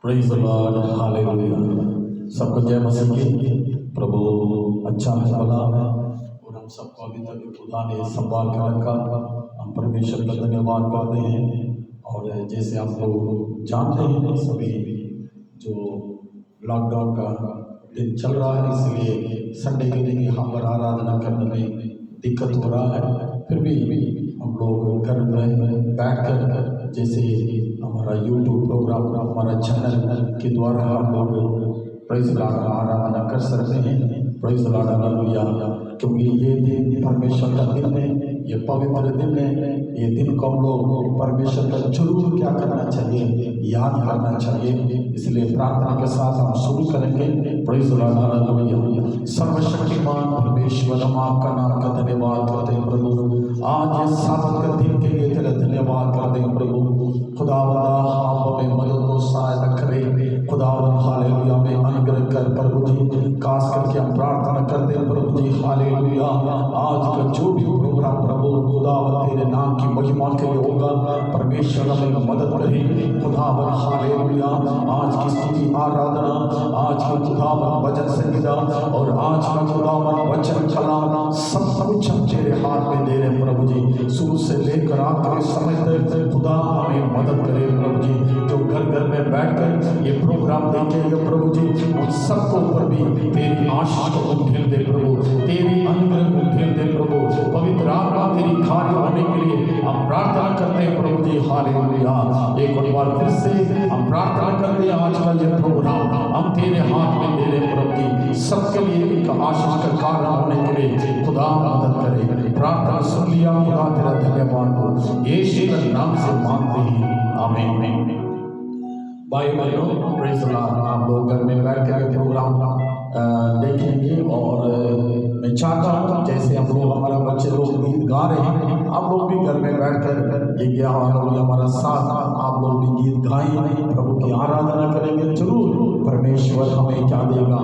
Praise the lord, hallelujah. सबको जय मसीह की। प्रभु अच्छा है, भला है, और हम सबको अभी तक खुदा ने संभाल कर रखा। हम परमेश्वर का धन्यवाद करते हैं। और जैसे आप लोग जानते हैं, सभी जो लॉकडाउन का दिन चल रहा है, इसलिए संडे के दिन यहाँ पर आराधना करने में दिक्कत हो रहा है। फिर भी हम लोग घर में बैठ कर जैसे हमारा यूट्यूब प्रोग्राम, हमारा चैनल के द्वारा हम लोग प्रेज़ लॉर्ड आराधना कर सकते हैं। Praise Lord, hallelujah. क्योंकि ये दिन परमेश्वर का दिन है, ये पवित्र दिन है। ये दिन को हम लोग परमेश्वर का जरूर क्या करना चाहिए, याद करना चाहिए। इसलिए प्रार्थना के साथ हम शुरू करेंगे। Praise Lord, hallelujah. सर्वशक्तिमान परमेश्वर, हम आपका नाम का धन्यवाद करते हैं प्रभु। आज इस साबत के दिन के लिए तेरा धन्यवाद करते हैं प्रभु। खुदावंद आप हमें मदद और सहायता करें। खुदावंद हालेलुया में अनुग्रह कर प्रभु जी। खास करके हम प्रार्थना करते हैं प्रभु जी, हालेलुया। आज का जो भी प्रोग्राम प्रभु खुदावंद तेरे नाम की महिमा के लिए होगा, परमेश्वर हमें मदद करें। खुदावंद हालेलुया। आज की स्तुति आराधना, आज की खुदावंद भजन संगीता और आज का खुदावंद वचन कलाम सब कुछ हम तेरे हाथ में दे रहे हैं प्रभु जी। शुरू से लेकर आखिरी समय तक खुदा हमें मदद करे प्रभु जी। जो घर घर में बैठकर ये प्रोग्राम देखेंगे प्रभु जी, उन सबको ऊपर भी तेरी आशीष को उठेल दे प्रभु, तेरी अनुग्रह को उठेल दे प्रभु। पवित्र आत्मा तेरी कार्य होने के लिए हम प्रार्थना करते हैं प्रभु जी, हालेलुया। एक और बार फिर से हम प्रार्थना करते हैं, आज का ये प्रोग्राम हम तेरे हाथ में दे रहे प्रभु जी। सबके लिए एक आशीष का कारण होने के लिए खुदा मदद करे। प्रार्थना सुन लिया खुदा, तेरा धन्यवाद हो यीशु के नाम से मांगते हैं, आमीन। भाई बहनों, प्रेज़ लॉर्ड, आप लोग घर में बैठ कर प्रोग्राम देखेंगे। और मैं चाहता हूँ जैसे हम लोग, हमारा बच्चे लोग गीत गा रहे हैं, आप लोग भी घर में बैठ कर ये हमारा साथ आप लोग भी गीत गाएं, प्रभु की आराधना करेंगे। जरूर परमेश्वर हमें क्या देगा,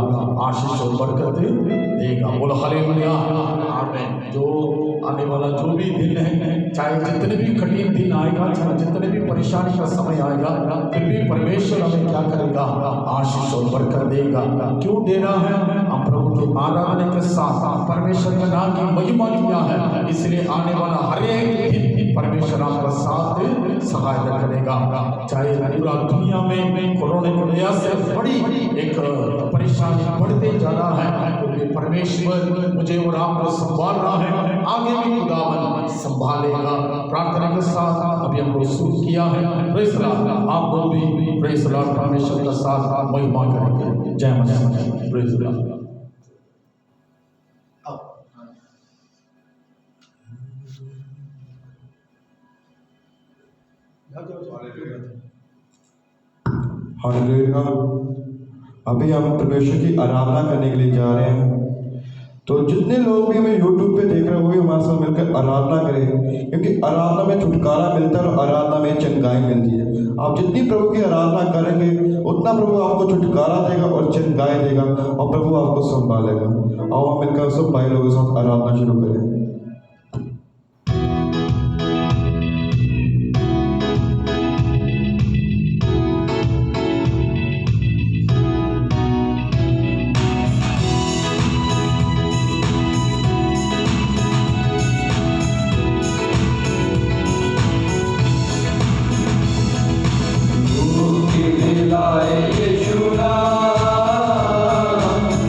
आशीष और बरकत देगा। बोलो हालेलुया, आमीन। जो आने वाला जो भी दिन है, चाहे जितने भी कठिन दिन आएगा, चाहे जितने भी परेशानी का समय आएगा, फिर भी परमेश्वर हमें क्या करेगा, आशीष और बरकत देगा। क्यों दे रहा है? हम प्रभु के आराधना के साथ परमेश्वर के नाम की महिमा किया है, इसलिए आने वाला हर एक दिन परमेश्वर आपका साथ सहायता करेगा। चाहे पूरा दुनिया में कोरोना की वजह से बड़ी एक परेशानी बढ़ते जा रहा है, क्योंकि परमेश्वर मुझे और आपको संभाल रहा है, आगे भी खुदावन संभालेगा। प्रार्थना के साथ अभी हम लोग शुरू किया है। प्रेज़ लॉर्ड, आप लोग भी प्रेज़ लॉर्ड परमेश्वर के साथ महिमा करेंगे। जय मसीह। Praise Lord. हालेलुया। अभी हम परमेश्वर की आराधना करने के लिए जा रहे हैं। तो जितने लोग भी हमें यूट्यूब पे देख रहे हैं, वो भी हमारे साथ मिलकर आराधना करें, क्योंकि आराधना में छुटकारा मिलता है और आराधना में चंगाई मिलती है। आप जितनी प्रभु की आराधना करेंगे, उतना प्रभु आपको छुटकारा देगा और चंगाई देगा, और प्रभु आपको संभालेगा। और हम मिलकर सब भाई लोगों के साथ आराधना शुरू करें।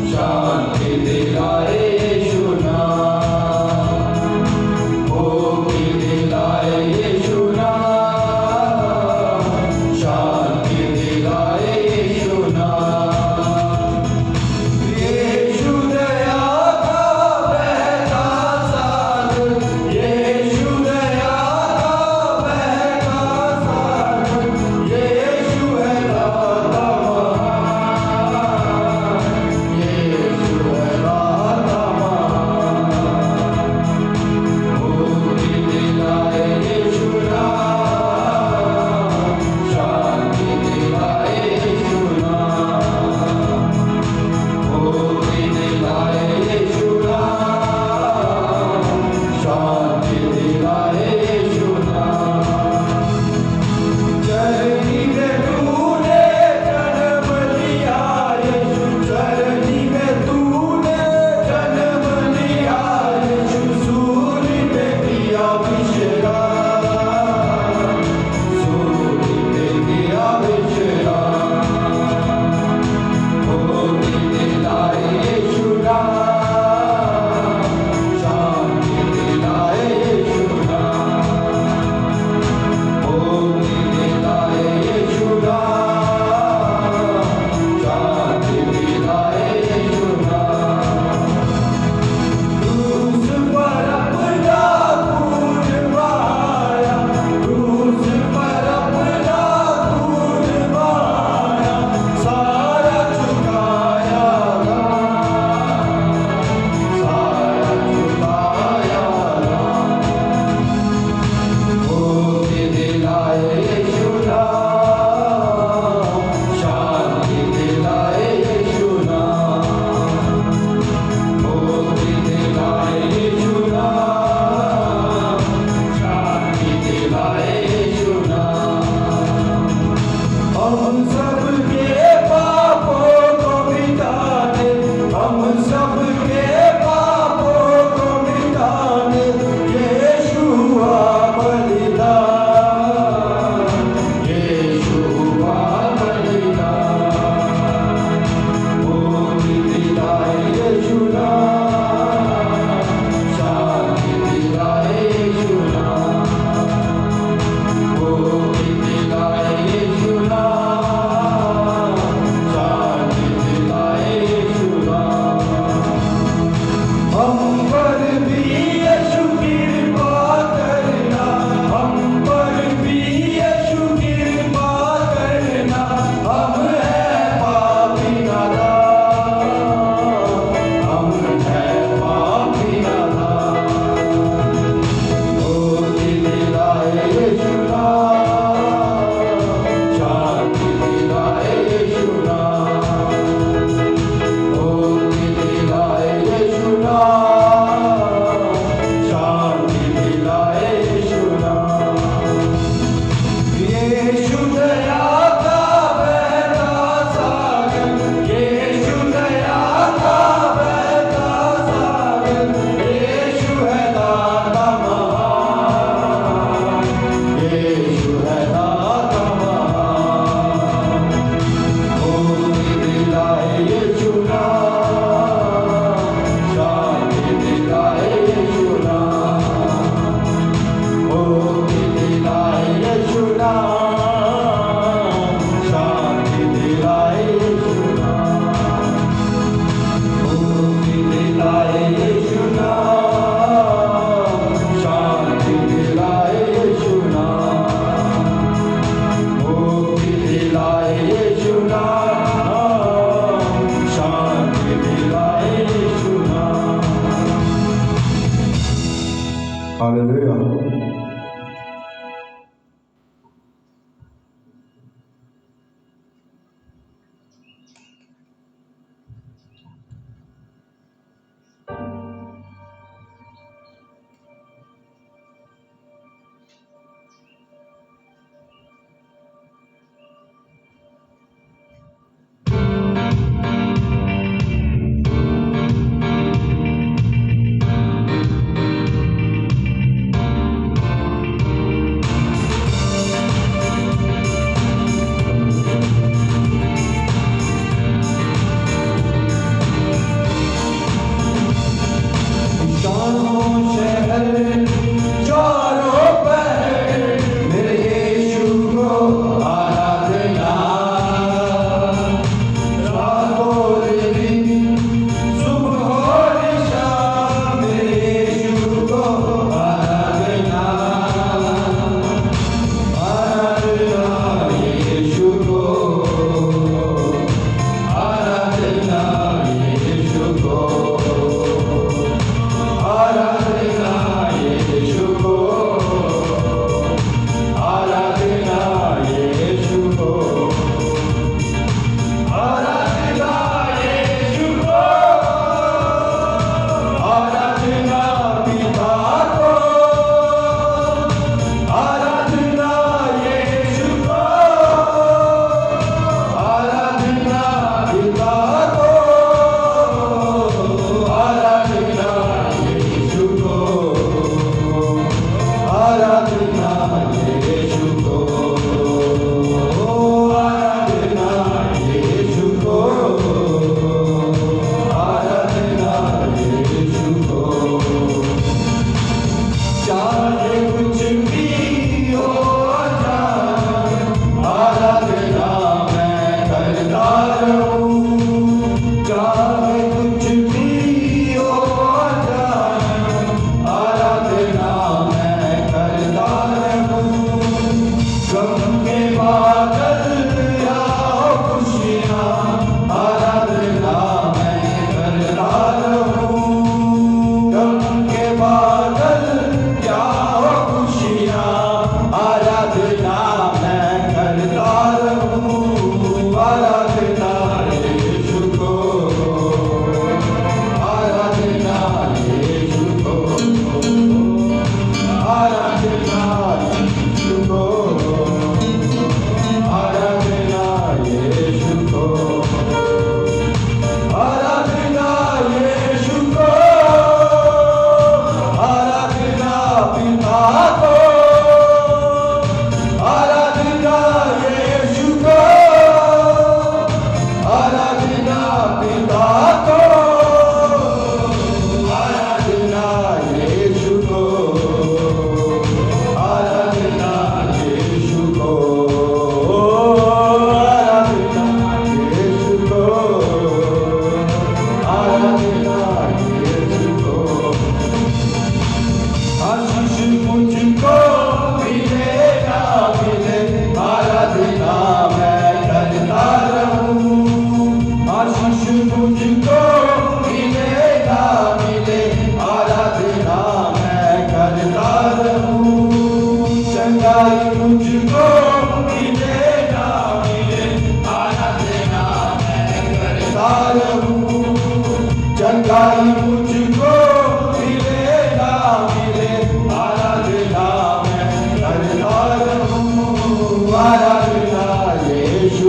शांति दिलाए यीशु नाम।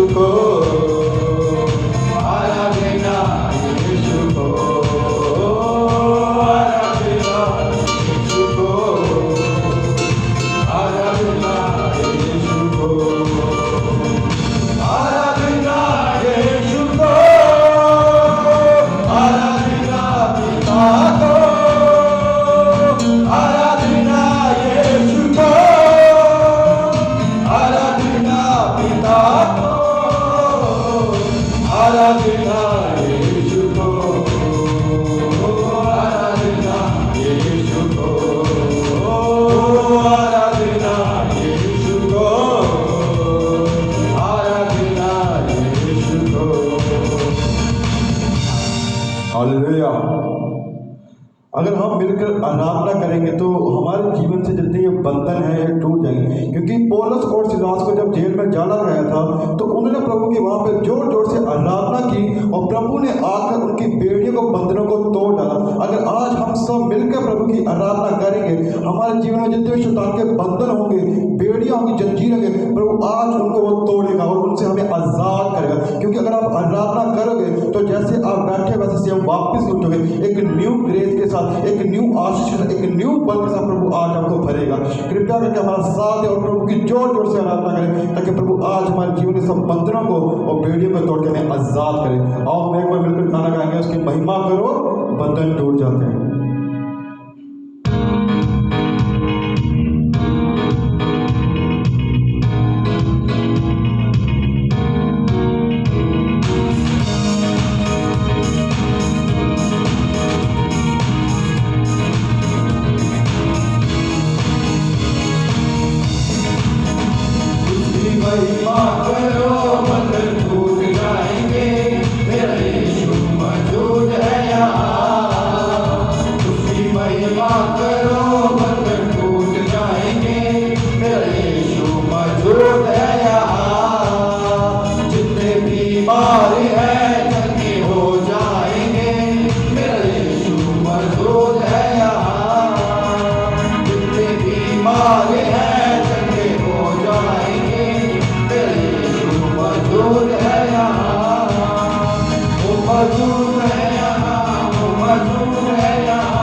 को, आराधना यीशु को, आराधना यीशु को, आराधना यीशु को, आराधना यीशु को, आराधना पिता को, आराधना यीशु को, आराधना पिता को, आराधना यीशु को, आराधना यीशु को, आराधना यीशु को, आराधना यीशु को। हालेलुया। अगर हम मिलकर आराधना करेंगे तो हमारे जीवन से जितने ये बंधन है ये टूट जाएंगे, क्योंकि पौलुस और सिलास को जब जेल में डाला गया था तो उन्होंने प्रभु की वहां पे जोर जोर से आराधना की और प्रभु ने आकर उनकी बेड़ियों को बंधनों को तोड़ डाला। अगर आज हम सब मिलकर प्रभु की आराधना करेंगे, हमारे जीवन में जितने शैतान के बंधन होंगे, बेड़ियां होंगी, जंजीर होंगे, प्रभु आज उनको वो तोड़ेगा और उनसे हमें आजाद करेगा। क्योंकि अगर आप आराधना करोगे तो जैसे आप बैठे वैसे से हम वापस उठोगे, एक न्यू ग्रेस के साथ, एक न्यू आशीष के साथ, एक न्यू बल के साथ प्रभु आज आपको भरेगा। कृपया करके हमारा साथ दे और प्रभु की जोर जोर से आराधना करें, ताकि प्रभु आज हमारे जीवन के सब बंधनों को और बेड़ियों को तोड़ के हमें आजाद करें। आओ मैं एक बार मिलकर गाना गाएंगे, उसकी महिमा करो, बंधन टूट जाते हैं। महिमा करो, बंधन टूट जाएंगे, मेरा यीशु मौजूद है यहाँ। उसकी महिमा करो, बंधन टूट जाएंगे, मेरा यीशु मौजूद है यहाँ। जितने बीमार हैं चंगे हो जाएंगे, मेरा यीशु मौजूद है यहाँ। जितने बीमार हैं चंगे हो जाएंगे, मौजूद है यहाँ, वो मौजूद है यहाँ, वो मौजूद है यहाँ,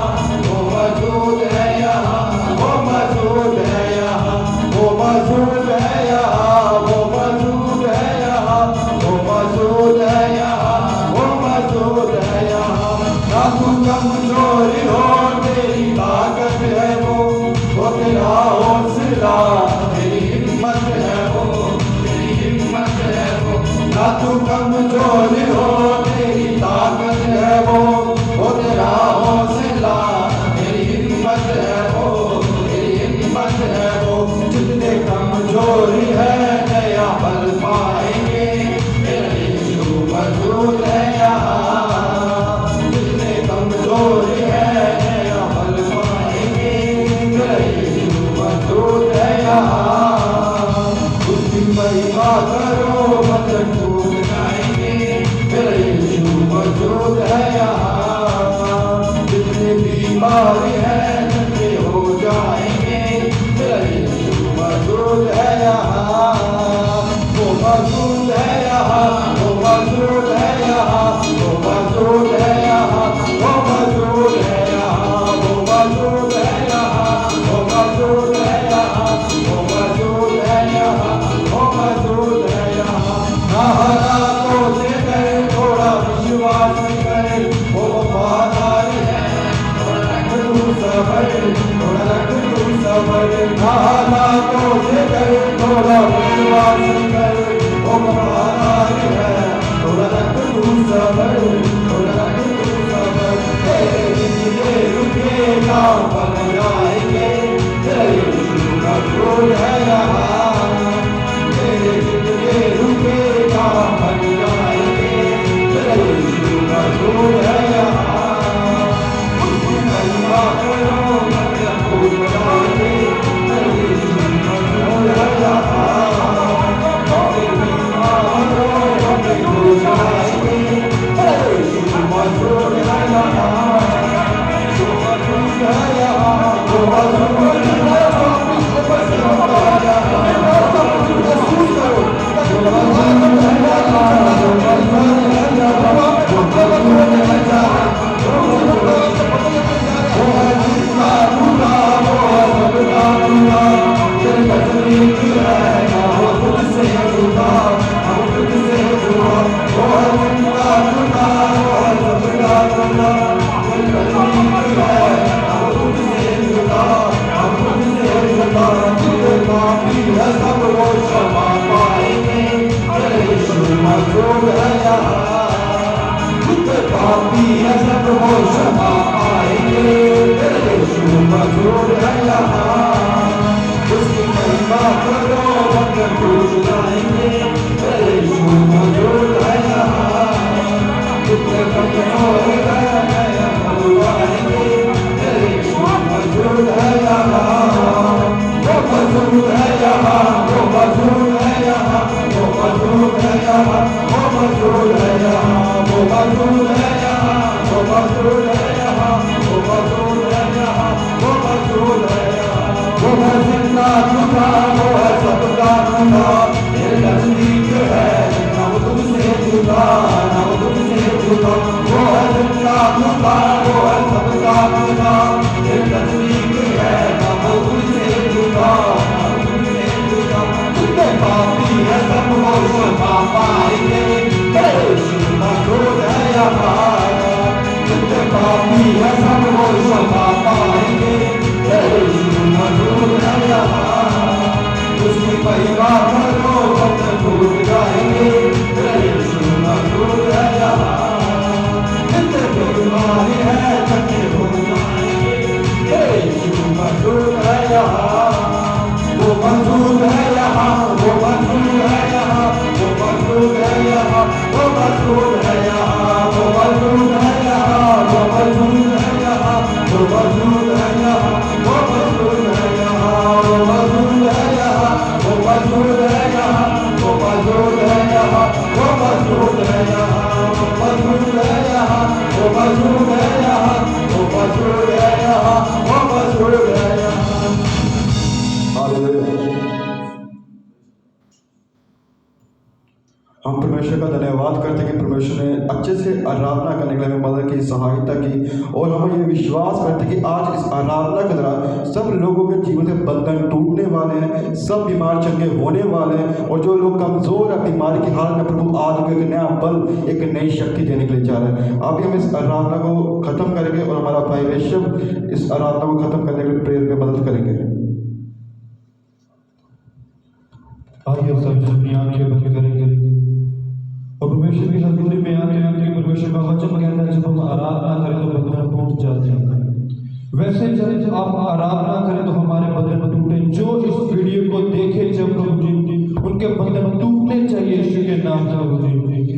वो मौजूद है यहाँ, वो मौजूद है यहाँ, वो मौजूद है यहाँ, वो मौजूद है यहाँ, वो मौजूद है यहाँ, वो मौजूद है यहाँ। ना तू कमजोरी हो, तेरी ताकत है वो तेरा हौसला, तेरी हिम्मत है वो, ना तू कमजोर हो, तेरी ताकत है वो तेरा हौसला, तेरी हिम्मत है वो, तेरी हिम्मत है वो। जितने कमजोरी है नया बल पाएंगे, मेरा यीशु मौजूद है यहाँ। जितने कमजोरी है नया बल पाएंगे, मेरा यीशु मौजूद है यहाँ। उसकी महिमा करो, बंधन टूट जाएंगे, मेरा यीशु मौजूद है यहाँ। जितने बीमार हैं चंगे हो जाएंगे, मेरा यीशु मौजूद है यहाँ। वो मौजूद है यहाँ, वो मौजूद है यहाँ, वो मौजूद है यहाँ, वो मौजूद है यहाँ, वो मौजूद है यहाँ, वो मौजूद है यहाँ, वो मौजूद है यहाँ, वो मौजूद है यहाँ। हालातों से डरे, थोड़ा विश्वास करे, वो वफादार है, थोड़ा रख तू सबर, थोड़ा रख तू सबर। हालातों से डरे, थोड़ा विश्वास करे, वो वफादार है, थोड़ा रख तू सबर, थोड़ा रख तू सबर। तेरे जिंदगी रुके गाँव बन जाएंगे, तेरा यीशु मौजूद है यहाँ। तेरे जिंदगी रुके गाँव बन जाएंगे, तेरा यीशु मौजूद है यहाँ। उसकी महिमा करो, बंधन टूट जाएंगे, तेरा यीशु मौजूद है यहाँ। मौजूद है यहाँ। जितने पापी है सब वो क्षमा पाएंगे, तेरे यीशु मौजूद है यहाँ। उसकी महिमा करो बंधन टूट जाएंगे, तेरे यीशु मौजूद है यहाँ। जितने कमजोर है खुलवाएंगे, तेरे यीशु मौजूद है यहाँ। वो मौजूद है यहाँ, वो मौजूद है यहाँ, वो मौजूद है यहाँ, वो मौजूद है यहाँ, वो मौजूद है यहाँ, वो मौजूद है यहाँ, वो मौजूद है यहाँ, वो मौजूद है यहाँ। वो है जिंदा खुदा, वो है सबका खुदा, मेरे नजदीक है ना वो तुमसे जुदा, ना वो तुमसे जुदा। वो है जिंदा खुदा, वो है सबका खुदा, मेरे नजदीक है ना वो तुमसे जुदा, ना वो तुमसे जुदा। जितने पापी है सब वो क्षमा पाएंगे, तेरे यीशु मौजूद है यहाँ। जितने पापी है सब वो क्षमा पाएंगे, तेरे यीशु मौजूद है यहाँ। उसकी महिमा करो बंधन टूट जाएंगे, तेरे यीशु मौजूद है यहाँ। जितने बीमारी है चंगे हो जाएंगे, तेरे यीशु मौजूद है यहाँ। वो मौजूद है यहाँ, वो मौजूद है यहाँ, वो मौजूद है यहाँ, वो मौजूद है यहाँ, वो मौजूद है यहाँ, वो मौजूद है यहाँ, वो मौजूद है यहाँ, वो मौजूद है यहाँ, वो मौजूद है यहाँ, वो मौजूद है यहाँ, वो मौजूद है यहाँ, वो मौजूद है यहाँ, वो मौजूद है यहाँ, वो मौजूद है यहाँ, वो मौजूद है यहाँ, वो मौजूद है यहाँ। हम परमेश्वर का धन्यवाद करते हैं कि परमेश्वर ने अच्छे से आराधना करने के लिए हमें मदद की, सहायता की, और हम ये विश्वास करते हैं कि आज इस आराधना के दौरान सब लोगों के जीवन से बंधन टूटने वाले हैं, सब बीमार चंगे होने वाले हैं, और जो लोग कमजोर है बीमारी की हालत में, प्रभु आज उनको एक नया बल, एक नई शक्ति देने के लिए जा रहे हैं। अभी हम इस आराधना को खत्म करेंगे और हमारा भाई वैश्व इस आराधना को खत्म करने के लिए प्रेयर में मदद करेंगे। आइए सब अपनी आंखें बंद करेंगे और परमेश्वर की हजूरी में आते हैं। परमेश्वर का वचन कहता है जब हम आराधना करें तो बंधन टूट जाते हैं। वैसे जब आप आराधना करें तो हमारे बंधन टूटे। जो इस वीडियो को देखे जब प्रभु जी उनके बंधन टूटने चाहिए यीशु के नाम से प्रभु जी।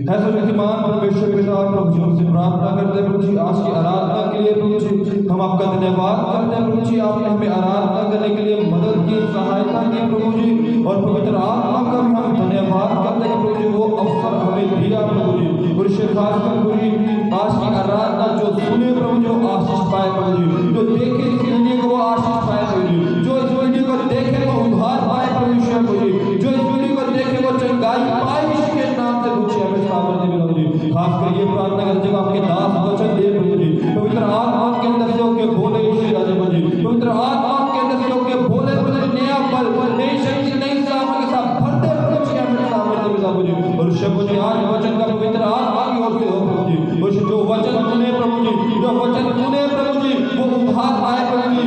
ऐसा विद्यमान परमेश्वर के साथ प्रभु जी हमसे प्रार्थना करते हैं प्रभु जी आज की आराधना के लिए प्रभु जी हम आपका धन्यवाद करते हैं प्रभु जी। आपने हमें आराधना करने के लिए मदद की, सहायता की प्रभु जी, और पवित्र आत्मा का भी हम धन्यवाद करते हैं प्रभु जी। वो अवसर हमें दिया प्रभु जी, और खासकर प्रभु जी आज की आराधना जो सुने प्रभु जो आशीष पाए प्रभु जी, जो देखे इस वीडियो को वो आशीष पाए प्रभु जी, जो इस वीडियो को देखे वो उद्धार पाए परमेश्वर प्रभु जी, जो इस वीडियो को देखे वो चंगाई पाए यीशु के नाम से पूछे हमें सामर्थ्य मिला प्रभु जी। खासकर ये प्रार्थना करते जब आपके दास वचन दे प्रभु जी, पवित्र आत्मा के अंदर से होके बोले यीशु राजा प्रभु जी, पवित्र आत्मा के अंदर से होके बोले प्रभु जी, नया बल, नई शक्ति, नई सामर्थ्य के साथ भरते प्रभु जी हमें सामर्थ्य मिला प्रभु जी। और प्रभु जी आज वचन का पवित्र आत्मा की ओर से हो प्रभु जी, और जो वचन सुने प्रभु जी, जो वचन सुने प्रभु जी वो उद्धार पाए प्रभु जी,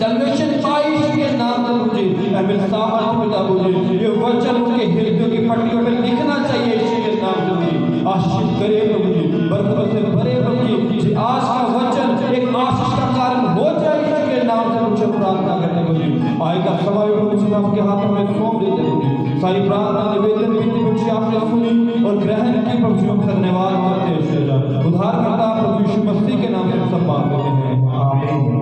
सल्वेशन पाए यीशु के नाम से प्रभु जी। हमें सामर्थ्य मिला प्रभु जी, ये वचन उनके हृदय की पट्टियों पर लिखना चाहिए यीशु के नाम से प्रभु जी। आशीष करे प्रभु जी, बरकतों से भरे प्रभु जी। आज का वचन एक आशीष का कारण हो जाए यीशु के नाम से मुझे प्रार्थना करते प्रभु जी। आएगा समय प्रभु जी आपके हाथों में सौंप देते प्रभु जी। सारी प्रार्थना निवेदन विनती प्रभु जी आपने सुनी और ग्रहण की प्रभु जी। हम धन्यवाद करते हैं उद्धार करता प्रभु यीशु मसीह के नाम से सब मांगते हैं, आमीन।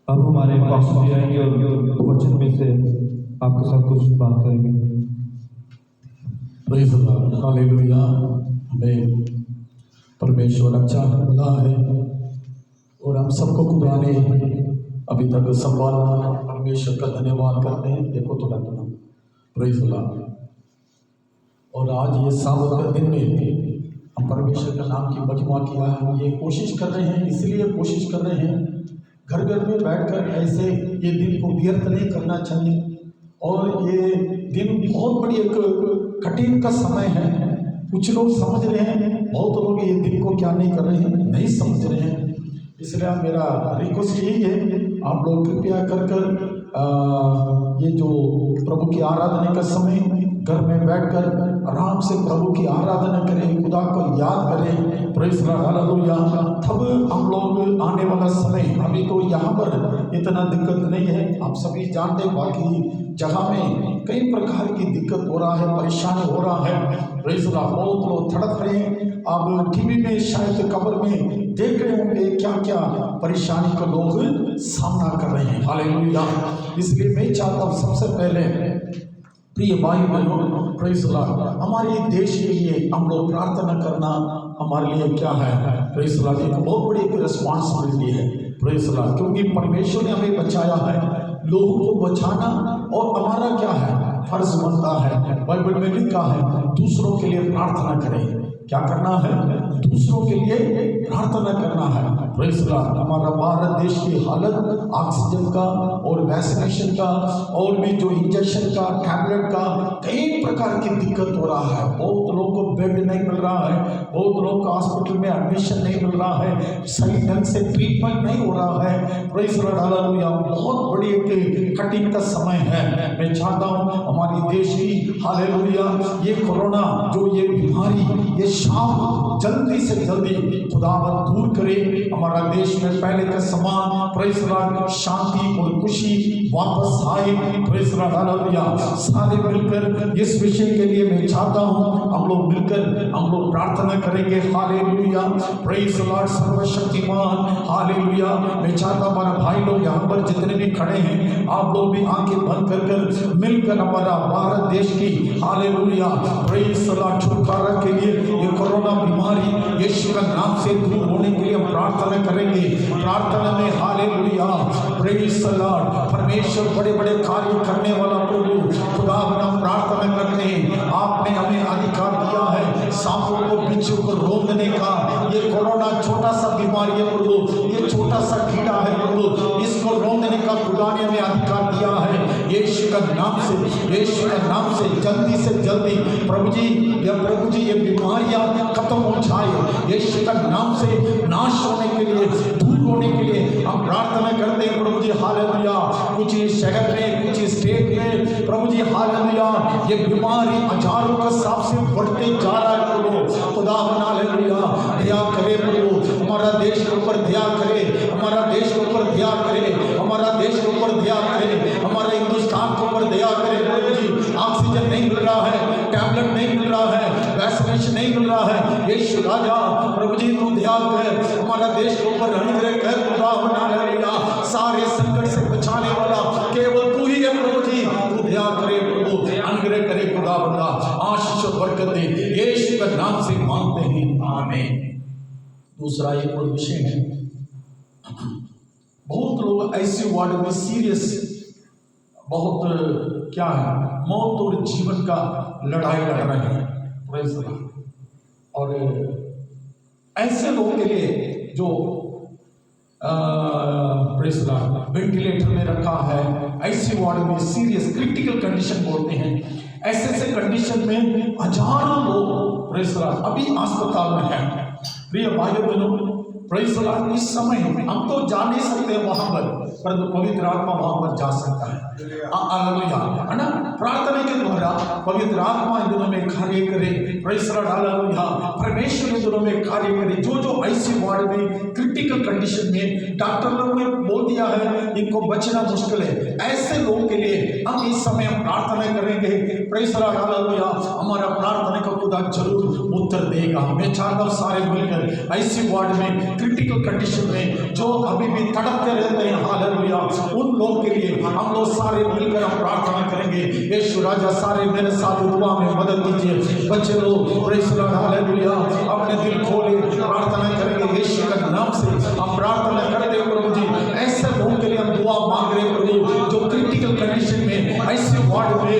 अब हमारे पास भी आएंगे और वचन में से आपके साथ कुछ बात करेंगे। Praise the lord, hallelujah. हमें परमेश्वर अच्छा मिला है और हम सबको खुदा ने अभी तक संभाला। परमेश्वर का धन्यवाद करते हैं। देखो तो लगना, प्रेज़ द लॉर्ड। और आज ये साबत के दिन में हम परमेश्वर का नाम की महिमा किया है। हम ये कोशिश कर रहे हैं, इसलिए कोशिश कर रहे हैं घर घर में बैठकर ऐसे ये दिन को व्यर्थ नहीं करना चाहिए। और ये दिन बहुत बड़ी एक कठिन का समय है। कुछ लोग समझ रहे हैं, बहुत लोग ये दिन को क्या नहीं कर रहे हैं, नहीं समझ रहे हैं। इसलिए मेरा रिक्वेस्ट यही है, आप लोग कृपया कर ये जो प्रभु की आराधना का समय घर में बैठकर आराम से प्रभु की आराधना करें, खुदा को याद करें। Praise the lord, hallelujah. तब हम लोग आने वाला समय, अभी तो यहाँ पर इतना दिक्कत नहीं है, आप सभी जानते, बाकी जगह में कई प्रकार की दिक्कत हो रहा है, परेशानी हो रहा है। प्रेज़ द लॉर्ड, बहुत लोग तड़प रहे हैं। अब टीवी में शायद खबर में देख रहे होंगे क्या क्या परेशानी का लोग सामना कर रहे हैं। हालेलुया। इसलिए मैं चाहता हूँ सबसे पहले प्रिय भाई बहनों, प्रेज़ द लॉर्ड, हमारे देश के लिए हम लोग प्रार्थना करना हमारे लिए क्या है, प्रेज़ द लॉर्ड, एक बहुत बड़ी एक रिस्पॉन्सिबिलिटी है। प्रेज़ द लॉर्ड, क्योंकि परमेश्वर ने हमें बचाया है, लोगों को बचाना और हमारा क्या है, फर्ज बनता है। बाइबल में लिखा है दूसरों के लिए प्रार्थना करें। क्या करना है? दूसरों के लिए प्रार्थना करना है। प्रेज़ द लॉर्ड, हमारा भारत देश की हालत ऑक्सीजन का और वैक्सीनेशन का और भी जो इंजेक्शन का, टैबलेट का, कई प्रकार की दिक्कत हो रहा है। बहुत लोगों को बेड नहीं मिल रहा है, बहुत लोगों को हॉस्पिटल में एडमिशन नहीं मिल रहा है, सही ढंग से ट्रीटमेंट नहीं हो रहा है। Praise the lord, hallelujah. बहुत बड़ी एक कठिन का समय है। मैं चाहता हूँ हमारी देश की, हालेलुया, ये कोरोना जो ये बीमारी, ये शाम जल्दी से जल्दी खुदावंद दूर करे। हमारा देश में पहले का समान, प्रेज़ द लॉर्ड, शांति और खुशी वापस आए। Praise the lord, hallelujah. सारे मिलकर इस विषय के लिए मैं चाहता हूँ हम लोग मिलकर हम लोग प्रार्थना करेंगे। हालेलुया। प्रेज़ द लॉर्ड, सर्वशक्तिमान, हालेलुया। मैं चाहता हूँ हमारे भाई लोग यहाँ पर जितने भी खड़े हैं, आप लोग भी आंखें बंद कर मिलकर हमारा भारत देश की, हालेलुया, प्रेज़ द लॉर्ड, छुटकारा के लिए ये कोरोना बीमारी यीशु का नाम से दूर होने के लिए हम प्रार्थना करेंगे। प्रार्थना में, हालेलुया, प्रेज़ द लॉर्ड, परमेश्वर बड़े बड़े कार्य करने वाला प्रभु खुदा, हम प्रार्थना करते हैं। आपने हमें अधिकार दिया है सांपों को, बिच्छू को रोकने का। ये कोरोना छोटा सा बीमारी है प्रभु, ये छोटा सा कीड़ा है प्रभु, इसको रोकने का खुदा ने हमें अधिकार दिया है। यीशु का नाम से, यीशु का नाम से जल्दी से जल्दी प्रभु जी, ये बीमारियां खत्म हो जाए। यीशु का नाम से नाश होने के लिए, दूर होने के लिए हम प्रार्थना करते हैं प्रभु जी। हालेलुया। कुछ शहर में, कुछ स्टेट में प्रभु जी, हालेलुया, ये बीमारी हजारों के हिसाब से बढ़ते जा रहा है प्रभु खुदा। हालेलुया, दया करे प्रभु, हमारा देश के ऊपर दया करे, हमारा देश के ऊपर दया करे, हमारा देश के ऊपर दया करे, हमारे हिंदुस्तान के ऊपर दया करे प्रभु जी। ऑक्सीजन नहीं मिल रहा है, टैबलेट नहीं मिल रहा है, वैक्सीनेशन नहीं मिल रहा है। यीशु राजा प्रभु जी, तू दया कर, हमारा देश के ऊपर अनुग्रह कर खुदा। हालेलुया। सारे संकट से बचाने वाला केवल तू ही है प्रभु जी, तू दया करे प्रभु, अनुग्रह करे खुदा, बंदा आशीष और बरकत दे, यीशु का नाम से मांगते हैं, आमीन। दूसरा एक और विषय है, बहुत लोग ऐसे वार्ड में सीरियस, बहुत क्या है, मौत और जीवन का लड़ाई लड़ रहे हैं। Praise the Lord. और ऐसे लोगों के लिए जो प्रेज़ द लॉर्ड वेंटिलेटर में रखा है, ऐसे वार्ड में सीरियस क्रिटिकल कंडीशन बोलते हैं, ऐसे कंडीशन में हजारों लोग प्रेज़ द लॉर्ड अभी अस्पताल में हैं। प्रिय भाइयों बहनों, प्रेज़ द लॉर्ड, इस समय हम तो जा नहीं सकते वहां पर, परंतु पवित्र आत्मा वहां पर जा सकता है। हालेलुया, है ना। प्रार्थना के द्वारा पवित्र आत्मा इन दिनों में कार्य करे। Praise the lord, hallelujah. परमेश्वर इन दिनों में कार्य करे। जो आईसीयू वार्ड में क्रिटिकल कंडीशन में डॉक्टर लोगों ने बोल दिया है इनको बचना मुश्किल है, ऐसे लोगों के लिए हम इस समय प्रार्थना करेंगे। Praise the lord, hallelujah. हमारा प्रार्थना का खुदा जरूर उत्तर देगा। मैं चाहता हूँ सारे मिलकर आईसीयू वार्ड में क्रिटिकल कंडीशन में जो अभी भी तड़पते रहते हैं, हालेलुया, उन लोगों के लिए हम लोग सारे मिलकर हम प्रार्थना करेंगे। यीशु राजा, सारे मेरे साथ दुआ में मदद कीजिए। बच्चे लोग प्रेज़ द लॉर्ड, हालेलुया, अपने दिल खोले, प्रार्थना करेंगे यीशु का नाम से। हम प्रार्थना करते हैं प्रभु जी, ऐसे लोगों के लिए हम दुआ मांग रहे प्रभु जो क्रिटिकल कंडीशन में ऐसे वार्ड में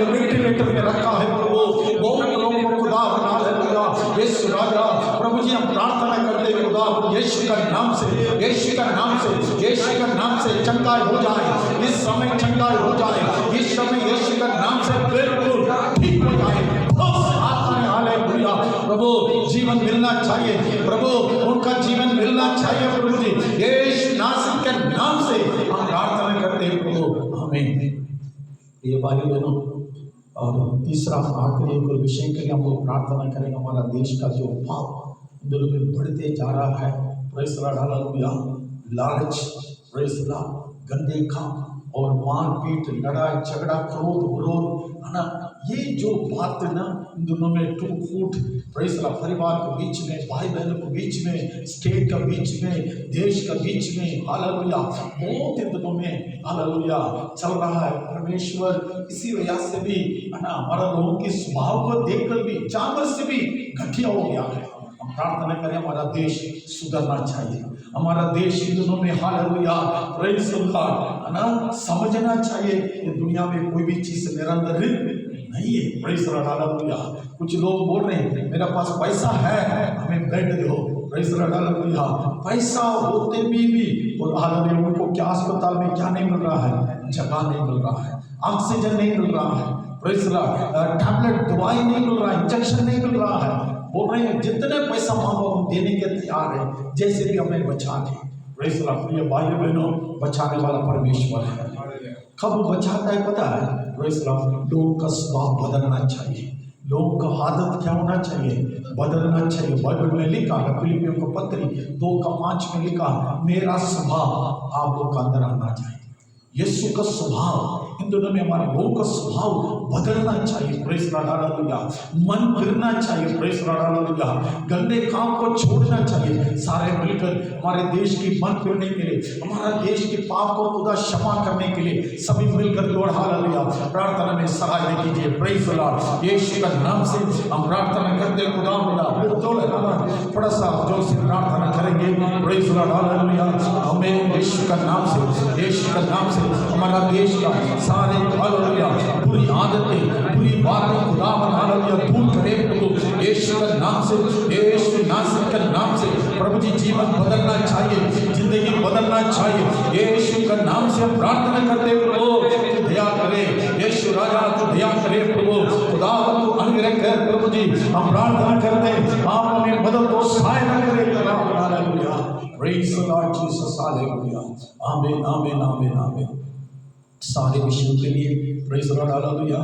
वेंटिलेटर में रखा है प्रभु, बहुत लोगों को खुदा बना लेगा। यीशु राजा प्रभु जी, हम प्रार्थना करते हैं खुदा, यीशु का नाम से, यीशु का नाम से, यीशु का नाम से चंगाई हो जाए। इस समय चंगाई हो जाए, इस समय यीशु का नाम से बिल्कुल ठीक हो जाए। हालेलुया प्रभु, जीवन मिलना चाहिए प्रभु, उनका जीवन मिलना चाहिए प्रभु जी। यीशु नासरी के नाम से हम प्रार्थना करते हैं प्रभु, आमीन। प्रिय भाई बहनों, और तीसरा आखिरी एक और विषय के लिए हम लोग प्रार्थना करेंगे। हमारा देश का जो पाप इन दिनों में बढ़ते जा रहा है, प्रेस द लॉर्ड, हालेलुया, लालच, प्रेस द लॉर्ड, गंदे काम और मारपीट, लड़ाई झगड़ा, क्रोध विरोध, है ना, ये जो बात ना इन दोनों में टूट फूट, प्रेस द लॉर्ड, परिवार के बीच में, भाई बहनों के बीच में, स्टेट के बीच में, देश के बीच में, हालेलुया, बहुत इन दिनों में हालेलुया चल रहा है। परमेश्वर इसी वजह से भी, है ना, हमारा लोगों की स्वभाव को देखकर भी जानवर से भी घटिया हो गया है। हम प्रार्थना करें, हमारा देश सुधरना चाहिए। हमारा देश इन दिनों में हालेलुया प्रेज़ द लॉर्ड, है ना, समझना चाहिए कि दुनिया में कोई भी चीज निरंतर नहीं है। Praise the lord, hallelujah. कुछ लोग बोल रहे हैं मेरा पास पैसा है, हमें बेड दो। Praise the lord, hallelujah. पैसा होते भी और हालेलुया उनको क्या अस्पताल में क्या नहीं मिल रहा है, जगह नहीं मिल रहा है, ऑक्सीजन नहीं मिल रहा है, प्रेज़ द लॉर्ड, टैबलेट दवाई नहीं मिल रहा है, इंजेक्शन नहीं मिल रहा है। बोल रहे हैं जितने पैसा मांगो हम देने के तैयार है, जैसे भी हमें बचा ले। प्रेज़ द लॉर्ड, प्रिय भाई बहनों, बचाने वाला परमेश्वर है। कब बचाता है पता है? प्रेज़ द लॉर्ड, लोगों का स्वभाव बदलना चाहिए, लोगों का आदत क्या होना चाहिए, बदलना चाहिए। बाइबल में लिखा है, फिलिपियों का पत्री 2:5 में लिखा, मेरा स्वभाव आप लोग का अंदर आना चाहिए। यीशु का स्वभाव इन दोनों में, हमारे लोगों का स्वभाव बदलना चाहिए। Praise the lord, hallelujah. मन फिरना चाहिए। Praise the lord, hallelujah. गंदे काम को छोड़ना चाहिए। सारे मिलकर हमारे देश की मन फिरने के लिए, हमारा देश के पाप को खुदा क्षमा करने के लिए सभी मिलकर लॉर्ड हालेलुया प्रार्थना में सहायता कीजिए। प्रेज़ द लॉर्ड, यीशु का नाम से हम प्रार्थना करते हैं। खुदा थोड़ा सा जोर से प्रार्थना करेंगे। Praise the lord, hallelujah. हमें यीशु का नाम से, यीशु का नाम से हमारा देश का सारे हालेलुया बुरी आदतें, बुरी बातें खुदा हालेलुया दूर करे प्रभु यीशु के नाम से, यीशु नासरी के नाम से। प्रभु जी, जीवन बदलना चाहिए, जिंदगी बदलना चाहिए। यीशु के नाम से हम प्रार्थना करते प्रभु, दया करे यीशु राजा, तू दया करे प्रभु, खुदा तू अनुग्रह कर प्रभु जी। हम प्रार्थना करते हैं, आप हमें मदद और सहायता करें। Hallelujah, praise the Lord Jesus, hallelujah, आमीन, आमीन, आमीन, आमीन। सारे विषयों के लिए प्रेज़ द लॉर्ड, हालेलुया।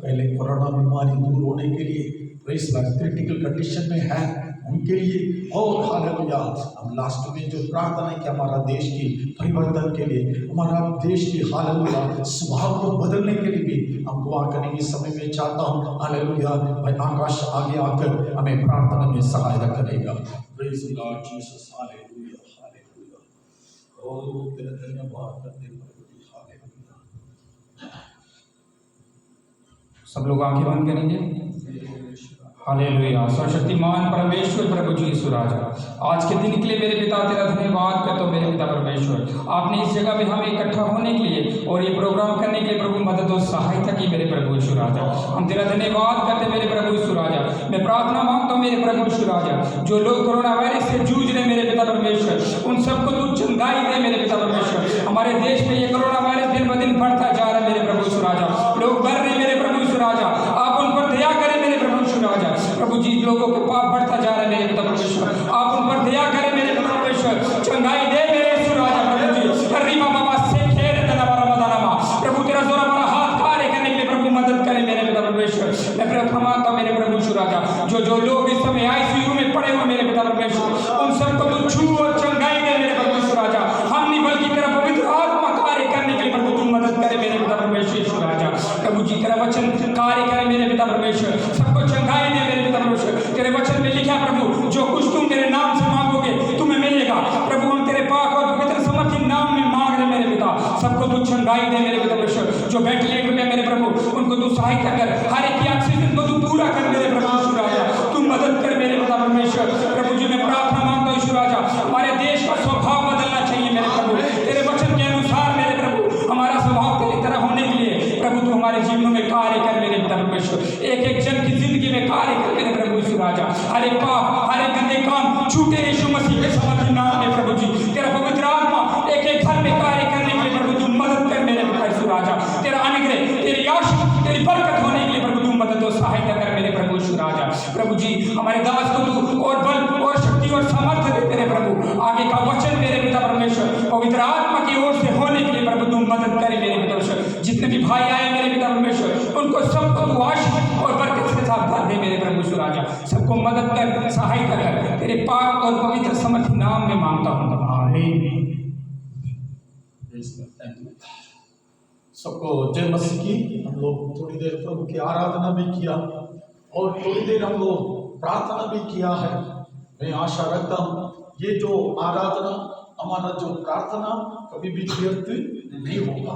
पहले कोरोना बीमारी दूर होने के लिए, praise the Lord, critical condition में है उनके लिए, और हालेलुया हम लास्ट में जो प्रार्थना है कि हमारा देश की परिवर्तन के लिए, हमारा देश की हालेलुया स्वभाव को बदलने के लिए भी हम दुआ करेंगे। इस समय में चाहता हूँ हालेलुया भाई आकाश आगे आकर हमें प्रार्थना में सहायता करेगा। Praise the Lord Jesus, hallelujah, hallelujah. और तेरा धन्यवाद करते हैं। सब लोग आंखें बंद करेंगे। हालेलुया। सर्वशक्तिमान परमेश्वर प्रभु जी यीशु राजा, आज के दिन के लिए मेरे पिता तेरा धन्यवाद करता हूँ। मेरे पिता परमेश्वर, आपने इस जगह में हमें इकट्ठा होने के लिए और ये प्रोग्राम करने के लिए प्रभु मदद और सहायता की मेरे प्रभु यीशु राजा। हम तेरा धन्यवाद करते मेरे प्रभु यीशु राजा। मैं प्रार्थना मांगता हूँ मेरे प्रभु यीशु राजा, जो लोग कोरोना वायरस से जूझ रहे मेरे पिता परमेश्वर, उन सबको तू चंगाई दे मेरे पिता परमेश्वर। हमारे देश में ये कोरोना वायरस दिन ब दिन बढ़ता जा रहा है मेरे प्रभु यीशु राजा, लोग मर रहे मेरे प्रभु यीशु राजा, आप उन पर दया करें मेरे प्रभु यीशु राजा। प्रभु जी, लोगों के पाप बढ़ता जा रहा है मेरे पिता परमेश्वर, आप उन पर दया करें मेरे पिता परमेश्वर, चंगाई दे मेरे यीशु राजा। प्रभु जी, करीमा बाबा से खेल तनावा रमदानमा, प्रभु तेरा जोरा बड़ा हाथ कार्य करने के लिए प्रभु मदद करें मेरे पिता परमेश्वर। मैं प्रार्थना मांगता हूं मेरे प्रभु यीशु राजा, जो लोग इस समय आईसीयू में पड़े हुए मेरे पिता परमेश्वर, उन सबको तू छू और चंगाई दे मेरे प्रभु यीशु राजा। हम नहीं बल्कि तेरा पवित्र आत्मा कार्य करने के लिए प्रभु तू मदद करे मेरे पिता परमेश्वर यीशु राजा। प्रभु जी, तेरा वचन कार्य करे मेरे पिता परमेश्वर, सबको चंगाई दे मेरे पिता परमेश्वर। तेरे वचन में लिखा प्रभु, जो कुछ तुम मेरे नाम से मांगोगे तुम्हें मिलेगा। प्रभु हम तेरे पाक और पवित्र समर्थी नाम में मांग रहे मेरे पिता, सबको तू चंगाई दे मेरे पिता परमेश्वर। जो वेंटिलेटर में मेरे प्रभु, उनको तू सहायता कर, हर एक की ऑक्सीजन को तू पूरा कर मेरे प्रभु यीशु राजा, तू मदद कर मेरे पिता परमेश्वर। प्रभु जी, मैं प्रार्थना मांगता हूं यीशु राजा, हमारे देश का स्वभाव बदलना चाहिए मेरे प्रभु, तेरे वचन के अनुसार मेरे प्रभु हमारा स्वभाव तेरी तरह होने के लिए प्रभु तू हमारे जीवन में कार्य कर मेरे पिता परमेश्वर। एक एक जन की जिंदगी में कार्य कर मेरे प्रभु यीशु राजा, हर एक पाप, हर एक गंदे काम छूटे यीशु मसीह के समर्थी नाम में प्रभु जी। तेरा पवित्र आत्मा एक एक घर में कार्य करने के लिए प्रभु तू मदद कर मेरे पिता यीशु राजा। तेरा अनुग्रह, तेरी आशीष, तेरी बरकत होने के लिए प्रभु तू मदद और सहायता कर मेरे प्रभु यीशु राजा। प्रभु जी, हमारे दास को तू और बल और शक्ति और सामर्थ्य दे मेरे प्रभु। आगे का वचन मेरे पिता परमेश्वर पवित्र आत्मा की ओर से होने के लिए प्रभु तू मदद करे मेरे पिता परमेश्वर। जितने भी भाई आए मेरे पिता परमेश्वर, उनको सबको तू आशीष और बरकत के साथ भर दे मेरे प्रभु यीशु राजा। सबको मदद कर, सहायता कर, तेरे पाक और पवित्र समर्थ नाम में मांगता हूँ, आमीन। Thank you. सबको जय मसीह की। हम लोग थोड़ी देर प्रभु की आराधना भी किया और थोड़ी देर हम लोग प्रार्थना भी किया है। मैं आशा रखता हूँ ये जो आराधना, हमारा जो प्रार्थना कभी भी व्यर्थ नहीं होगा।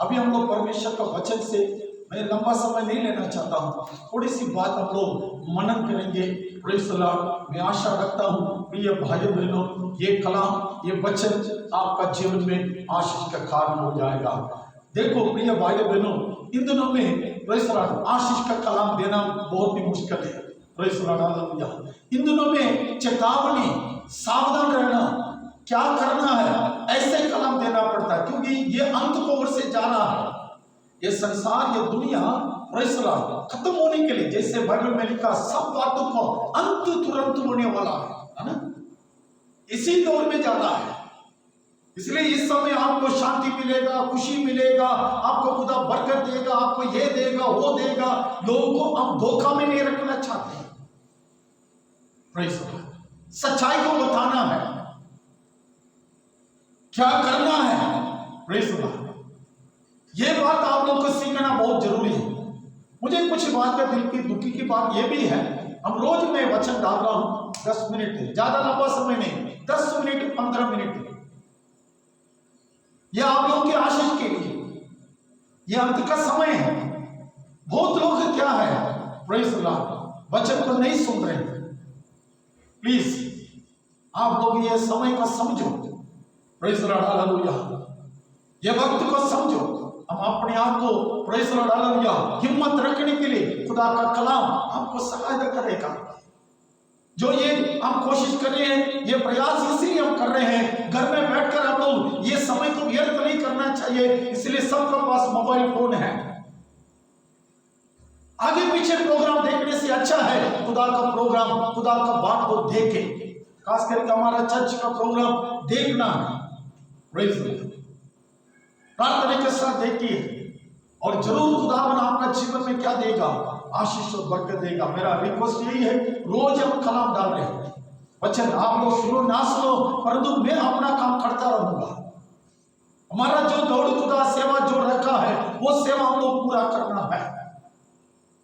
अभी हम लोग परमेश्वर का वचन से, मैं लंबा समय नहीं लेना चाहता हूँ, थोड़ी सी बात हम लोग मनन करेंगे। Praise the Lord. मैं आशा रखता हूँ प्रिय भाइयों बहनों, ये कलाम, ये वचन आपका जीवन में आशीष का कारण हो जाएगा। देखो प्रिय भाइयों बहनों, इन दिनों में प्रेज़ द लॉर्ड आशीष का कलाम देना बहुत ही मुश्किल है। Praise the lord, hallelujah. इन दिनों में चेतावनी, सावधान रहना, क्या करना है, ऐसे कलाम देना पड़ता है, क्योंकि ये अंत को ओर से जा रहा है। ये संसार, ये दुनिया प्रेज़ द लॉर्ड खत्म होने के लिए, जैसे बाइबल में लिखा, सब बातों को अंत तुरंत होने वाला है ना। इसी दौर में जाना है। इसलिए इस समय आपको शांति मिलेगा, खुशी मिलेगा, आपको खुदा बरकत देगा, आपको ये देगा, वो देगा। लोगों को हम धोखा में नहीं रखना चाहते हैं। Praise the Lord. सच्चाई को बताना है, क्या करना है। Praise the Lord. ये बात आप लोग को सीखना बहुत जरूरी है। मुझे कुछ बात का दिल की दुखी की बात यह भी है, हम रोज मैं वचन डाल रहा हूं 10 मिनट, ज्यादा लंबा समय नहीं, 10 मिनट 15 मिनट, यह आप लोगों की आशीष के लिए, यह अंत का समय है। बहुत लोग क्या है, प्रेज़ द लॉर्ड, वचन को नहीं सुन रहे। प्लीज आप लोग ये समय को समझो। Praise the lord, hallelujah. ये वक्त को समझो। हम अपने आप को प्रेज़ द लॉर्ड, हालेलुया, हिम्मत रखने के लिए खुदा का कलाम आपको सहायता करेगा। जो ये हम कोशिश कर रहे हैं, ये प्रयास इसीलिए हम कर रहे हैं, घर में बैठकर हम लोग ये समय को व्यर्थ नहीं करना चाहिए। इसलिए सबके पास मोबाइल फोन है। आगे पीछे प्रोग्राम देखने से अच्छा है खुदा का प्रोग्राम, खुदा का बात को देखे। खास करके हमारा चर्च का प्रोग्राम देखना है। Praise the Lord. प्रार्थना के साथ देखिए और जरूर खुदावन आपका जीवन में क्या देगा, आशीष और बरकत देगा। मेरा रिक्वेस्ट यही है, रोज हम कलाम डाल रहे हैं, वचन आप लोग सुनो ना सुनो, परंतु मैं अपना काम करता रहूंगा। हमारा जो दौड़ खुदा सेवा जो रखा है, वो सेवा हम लोग पूरा करना है।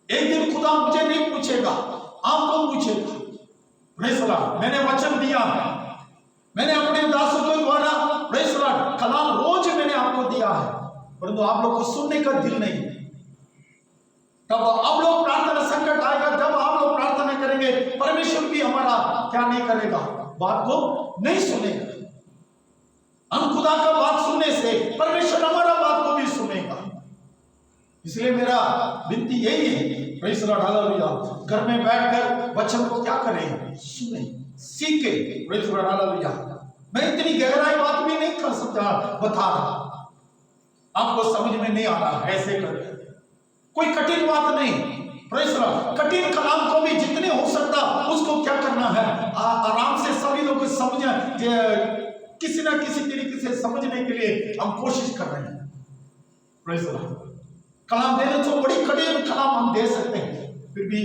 एक दिन खुदा मुझे नहीं पूछेगा, आपको पूछेगा। Praise the Lord. मैंने वचन दिया है, मैंने अपने दासों के द्वारा प्रेज़ द लॉर्ड कलाम रोज मैंने आपको दिया है, परंतु आप लोग को सुनने का दिल नहीं। तब अब लोग प्रार्थना संकट आएगा, जब आप लोग प्रार्थना करेंगे, परमेश्वर भी हमारा क्या नहीं करेगा, बात को नहीं सुनेगा। हम खुदा का बात सुनने से परमेश्वर हमारा बात को भी सुनेगा। इसलिए मेरा विनती यही है, प्रेज़ द लॉर्ड, हालेलुया, घर में बैठकर वचन को क्या करें, सुने, सीखे। Praise the lord, hallelujah. मैं इतनी गहराई बात भी नहीं कर सकता, बता रहा, आपको समझ में नहीं आ रहा, ऐसे कर कोई कठिन बात नहीं। Praise the Lord. कठिन कलाम को भी जितने हो सकता उसको क्या करना है, आराम से सभी लोग समझ, किसी ना किसी तरीके से समझने के लिए हम कोशिश कर रहे हैं। Praise the Lord. कलाम देने तो बड़ी कठिन कलाम हम दे सकते हैं, फिर भी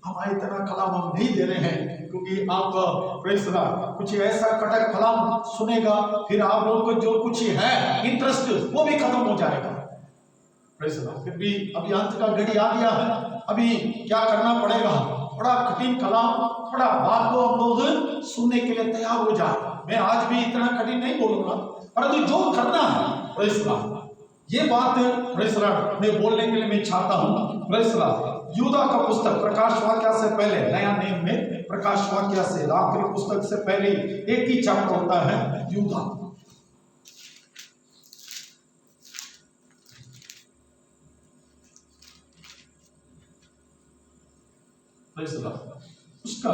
हमारे इतना कलाम हम नहीं दे रहे हैं, क्योंकि आप प्रेज़ द लॉर्ड कुछ ऐसा कटक कलाम सुनेगा, फिर आप लोगों को जो कुछ है इंटरेस्ट वो भी खत्म हो जाएगा। Praise the Lord. फिर भी अभी अंत का घड़ी आ गया है, अभी क्या करना पड़ेगा, बड़ा कठिन कलाम, बड़ा बात को हम लोग सुनने के लिए तैयार हो जाए। मैं आज भी इतना कठिन नहीं बोलूंगा, परंतु जो करना है, प्रेज़ द लॉर्ड, ये बात प्रेज़ द लॉर्ड मैं बोलने के लिए मैं चाहता हूँ। Praise the Lord. यूदा का पुस्तक प्रकाश वाक्य से पहले, नया नियम में प्रकाश वाक्य से आखिरी पुस्तक से पहले एक ही चैप्टर होता है, यूदा। Praise the Lord. उसका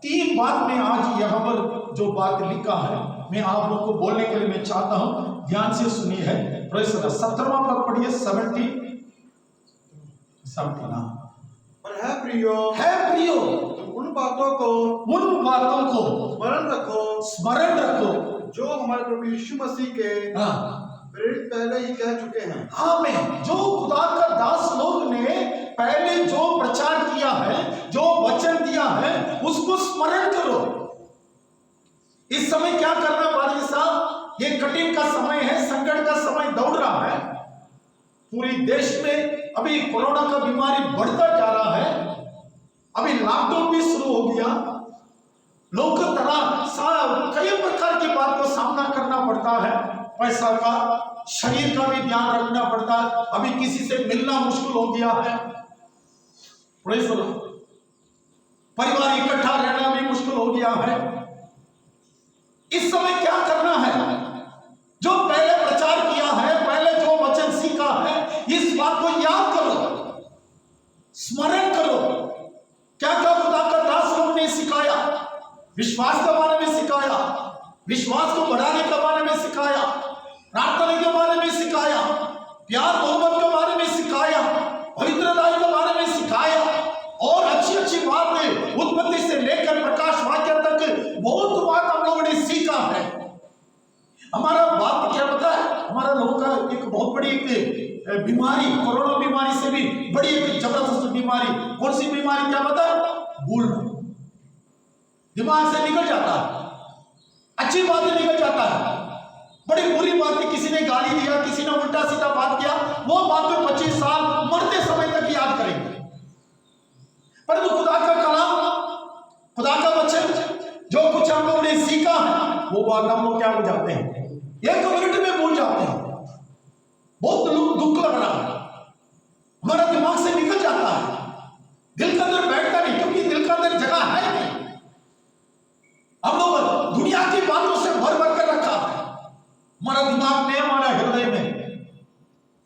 3 बात में आज यहाँ पर जो बात लिखा है, मैं आप लोग को बोलने के लिए मैं चाहता हूँ, ध्यान से सुनिए है। Praise the Lord. 17वां पद पढ़िए, 70 ना। और है प्रियो, उन बातों को स्मरण रखो जो हमारे प्रभु यीशु मसीह के प्रेरित पहले ही कह चुके हैं। आमीन। जो खुदा का दास लोग ने पहले जो प्रचार किया है, जो वचन दिया है, उसको स्मरण करो। इस समय क्या करना पाजी साहब, ये कठिन का समय है, संकट का समय दौड़ रहा है पूरी देश में। अभी कोरोना का बीमारी बढ़ता जा रहा है, अभी लॉकडाउन भी शुरू हो गया, लोग कई प्रकार की बात को सामना करना पड़ता है, पैसा का, शरीर का भी ध्यान रखना पड़ता है। अभी किसी से मिलना मुश्किल हो गया है, परिवार इकट्ठा रहना भी मुश्किल हो गया है। इस समय क्या करना है, जो पहले प्रचार किया है, पहले जो वचन सीखा है, इस बात को याद करो, स्मरण करो। क्या क्या खुदा का दास लोग ने सिखाया, विश्वास के बारे में सिखाया, विश्वास को बढ़ाने के बारे में सिखाया, प्रार्थना के बारे में सिखाया, प्यार मोहब्बत के बारे में सिखाया, पवित्रता के बारे में सिखाया, और अच्छी अच्छी बातें उत्पत्ति से लेकर प्रकाश वाक्य तक बहुत बात हम लोगों ने सीखा है। हमारा बात क्या पता है, हमारा लोगों का एक बहुत बड़ी एक बीमारी, कोरोना बीमारी से भी बड़ी एक जबरदस्त बीमारी, कौन सी बीमारी क्या पता है, भूलना। दिमाग से निकल जाता है, अच्छी बातें निकल जाता है, बड़ी बुरी बातें, किसी ने गाली दिया, किसी ने उल्टा सीधा बात किया, वो बात को 25 साल मरते समय तक याद करेंगे। परंतु खुदा का कलाम, खुदा का वचन, जो कुछ हम लोगों ने सीखा है, वो बात हम लोग क्या हो जाते हैं, एक मिनट में भूल जाते हैं। बहुत दुख लग रहा है, हमारा दिमाग से निकल जाता है, दिल के अंदर बैठता नहीं, क्योंकि दिल के अंदर जगह है नहीं। हम लोग दुनिया की बातों से भर भर कर रखा है हमारा दिमाग में, हमारा हृदय में।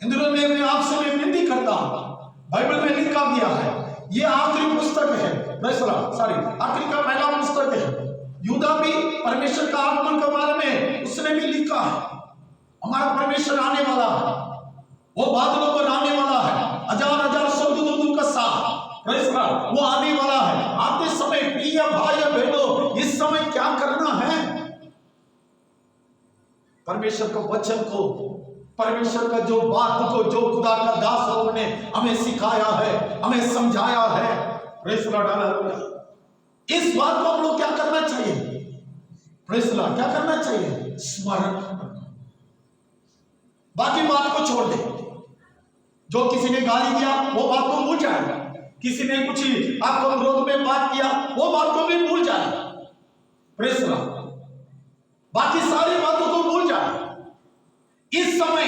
इन दिनों में मैं आपसे मैं विनती करता हूं, बाइबल में लिखा गया है, ये आखिरी पुस्तक है, आखिरी का पहला पुस्तक है। यूदा भी परमेश्वर का आगमन के बारे में उसने भी लिखा है, हमारा परमेश्वर आने वाला है, वो बादलों पर आने वाला है, हजार हजार स्वर्गदूतों का साथ, वो आने वाला है। आते समय प्रिय भाई बहनों, इस समय क्या करना है, परमेश्वर का वचन को, परमेश्वर का जो बात को, जो खुदा का दास लोगों ने हमें सिखाया है, हमें समझाया है, इस बात को हम लोग क्या करना चाहिए, क्या करना चाहिए, स्मरण। बाकी बात को छोड़ दे, जो किसी ने गाली दिया वो बात को भूल जाए, किसी ने कुछ आपको विरोध में बात किया वो बात को भी भूल जाए, बाकी सारी बातों को भूल जाए। इस समय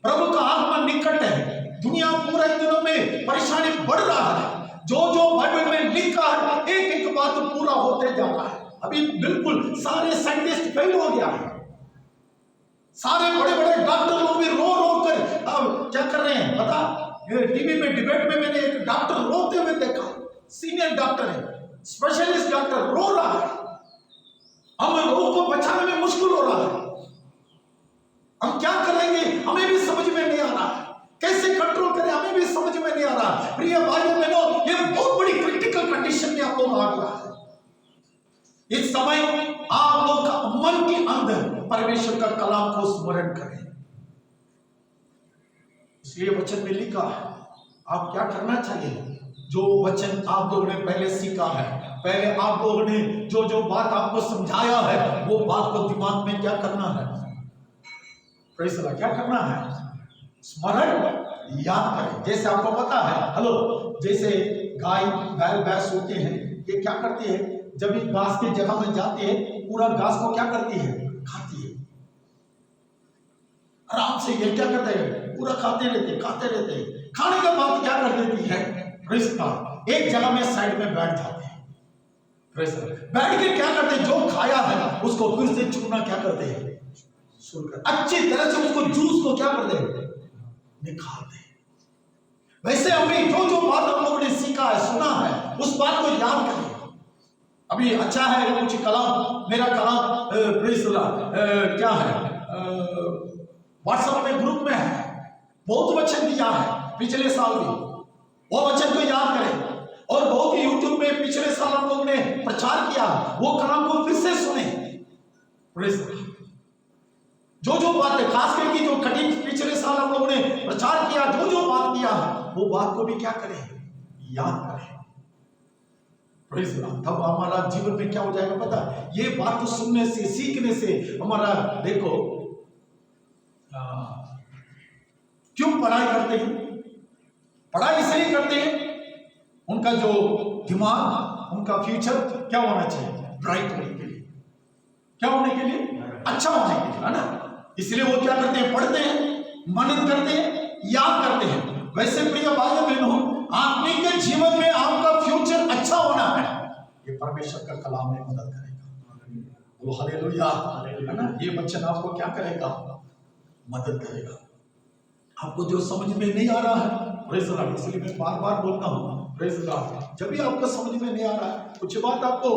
प्रभु का आगमन निकट है, दुनिया पूरे दिनों में परेशानी बढ़ रहा है, जो जो बाइबल में लिखा है एक एक बात पूरा होते जा रहा है। अभी बिल्कुल सारे साइंटिस्ट फेल हो गया है, सारे बड़े बड़े डॉक्टर लोग भी रो रो कर अब क्या कर रहे हैं पता, टीवी में डिबेट में मैंने एक डॉक्टर रोते हुए देखा, सीनियर डॉक्टर है, स्पेशलिस्ट डॉक्टर रो रहा है, हम लोगों को बचाने में मुश्किल हो रहा है, हम क्या करेंगे हमें भी समझ में नहीं आ रहा है, कैसे कंट्रोल करें हमें भी समझ में नहीं आ रहा। प्रिय भाइयों बहनों, ये बहुत बड़ी क्रिटिकल कंडीशन में आप लोग आ गया है। इस समय आप लोग का मन के अंदर परमेश्वर का कलाम को स्मरण करें, इसलिए वचन में लिखा है आप क्या करना चाहिए, जो वचन आप लोगों ने पहले सीखा है, पहले आप लोगों ने जो जो बात आपको समझाया है, वो बात को दिमाग में क्या करना है, क्या करना है, स्मरण याद करें। जैसे आपको पता है, हेलो, जैसे गाय बैल भैंस होते हैं, ये क्या करती है, जब ये घास की जगह में जाती है, पूरा घास को क्या करती है, खाती है, आराम से। ये क्या करते हैं, पूरा खाते रहते खाने के बाद क्या कर देती है, एक जगह में साइड में बैठ जाते हैं, बैठ के क्या करते हैं, जो खाया है उसको फिर से चूरना क्या करते हैं, अच्छी तरह से उसको जूस को क्या करते हैं, निकालते हैं। वैसे अभी जो जो बात हम लोगों ने सीखा है, सुना है, उस बात को याद करें। अभी अच्छा है कुछ कलाम, मेरा कलाम क्या है, व्हाट्सएप में ग्रुप में है, बहुत वचन दिया है पिछले साल भी, वो वचन को याद करें। और बहुत ही यूट्यूब में पिछले साल हम लोगों ने प्रचार किया, वो कलाम को फिर से सुने। जो बातें खास करके जो कठिन पिछले साल हम लोगों ने प्रचार किया, जो बात किया है वो बात को भी क्या करें, याद करें। Praise God। तब हमारा जीवन में क्या हो जाएगा पता है? ये बात को सुनने से, सीखने से हमारा, देखो क्यों पढ़ाई करते हैं? पढ़ाई इसलिए करते हैं, उनका जो दिमाग, उनका फ्यूचर क्या होना चाहिए, ब्राइट होने के लिए, क्या होने के लिए, अच्छा होने के लिए, है ना। इसलिए वो क्या करते हैं, पढ़ते हैं, मनन करते हैं, याद करते हैं। वैसे प्रिय भाइयों बहनों, आत्मिक के जीवन में आपका फ्यूचर अच्छा होना है, ये परमेश्वर का कलाम में मदद करेगा। वो हालेलुया, है ना। ये वचन आपको क्या करेगा, मदद करेगा। आपको जो समझ में नहीं आ रहा है, प्रेज़ द लॉर्ड, इसलिए मैं बार बार बोलता हूँ, प्रेज़ द लॉर्ड, जब भी आपको समझ में नहीं आ रहा है, कुछ बात आपको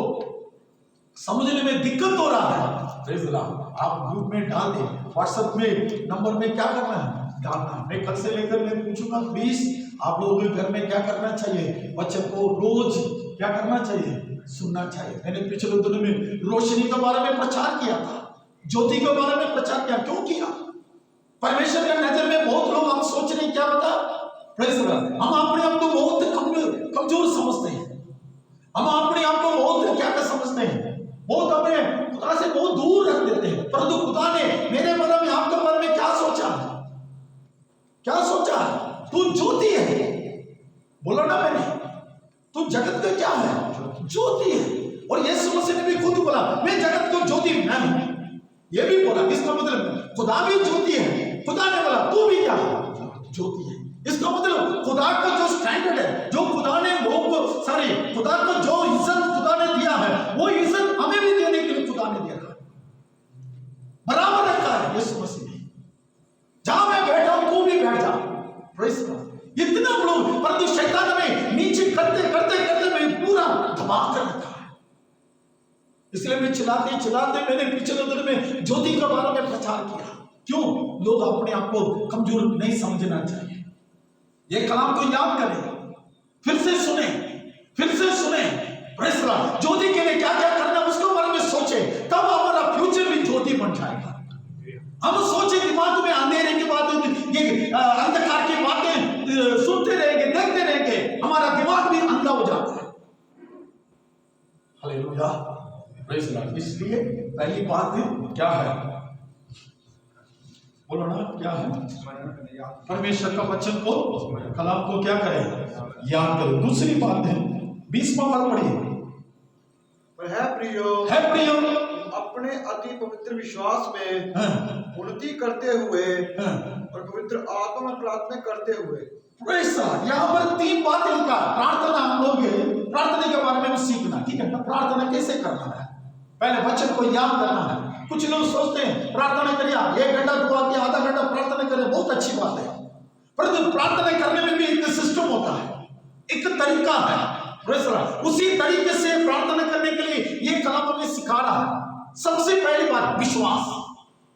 समझने में दिक्कत हो रहा है, प्रेज़ द लॉर्ड, आप ग्रुप में डाल दें, व्हाट्सएप में नंबर में क्या करना है, डालना है। मैं कल से लेकर मैं पूछूंगा प्लीज आप लोगों के घर में क्या करना चाहिए, वचन को रोज क्या करना चाहिए, सुनना चाहिए। मैंने पिछले दिनों में रोशनी के बारे में प्रचार किया था, ज्योति के बारे में प्रचार किया। क्यों किया? परमेश्वर के नजर में बहुत लोग हम सोच रहे हैं क्या बता, हम अपने आप को बहुत कमजोर समझते हैं, हम अपने आप को बहुत क्या समझते हैं, बहुत अपने खुदा से बहुत दूर रख देते हैं। परंतु खुदा ने मेरे बारे में, आपके बारे में क्या सोचा है, क्या सोचा है? तू ज्योति है, बोलो ना मैंने, तू जगत का क्या है, ज्योति है। और यीशु मसीह ने भी खुद बोला, मैं जगत को ज्योति मैं हूं, ये भी बोला। इसका मतलब खुदा भी ज्योति है, खुदा ने बोला तू भी क्या है, ज्योति है। इसका मतलब खुदा का जो स्टैंडर्ड है, जो खुदा ने लोगों को, सॉरी, खुदा को जो इज्जत खुदा ने दिया है, वो इज्जत हमें भी देने के लिए खुदा ने दिया है, बराबर रखा है यीशु मसीह ने। जहां मैं बैठा हूं तू भी बैठ जा, प्रेज़ गॉड। इतना लोग, परंतु शैतान में नीचे करते करते करते मैं पूरा दबा कर रखा है। इसलिए मैं चिल्लाते चिल्लाते मैंने पिछले दिन में ज्योति के बारे में प्रचार किया। क्यों? लोग अपने आप को कमजोर नहीं समझना चाहिए। ये कलाम को याद करें, फिर से सुने, फिर से सुने, प्रेज़ गॉड। ज्योति के लिए क्या क्या करना उसके बारे में सोचे, तब हमारा फ्यूचर भी ज्योति बन जाएगा। हम सोचे दिमाग में अंधेरे के बाद ये अंधकार की बातें सुनते रहेंगे, देखते रहेंगे, हमारा दिमाग भी अंधा हो जाता है। Hallelujah, praise God. इसलिए पहली बात क्या है, बोलो ना, क्या है? परमेश्वर का वचन को, कलाम को क्या करें, याद करें। दूसरी बात है, 20वां पद पढ़िए। है प्रियो, अपने अति पवित्र विश्वास में उन्नति करते हुए और पवित्र आत्मा में प्रार्थना करते हुए। यहाँ पर 3 बातें लिखा। प्रार्थना, हम लोग प्रार्थना के बारे में सीखना, ठीक है ना। प्रार्थना कैसे करना है, पहले वचन को याद करना है। कुछ लोग सोचते हैं प्रार्थना करिए, 1 घंटा दुआ किया, आधा घंटा प्रार्थना करें, बहुत अच्छी बात है, परंतु प्रार्थना करने में भी एक सिस्टम होता है, एक तरीका है। उसी तरीके से प्रार्थना करने के लिए ये कलाम हमें सिखा रहा है। सबसे पहली बात विश्वास।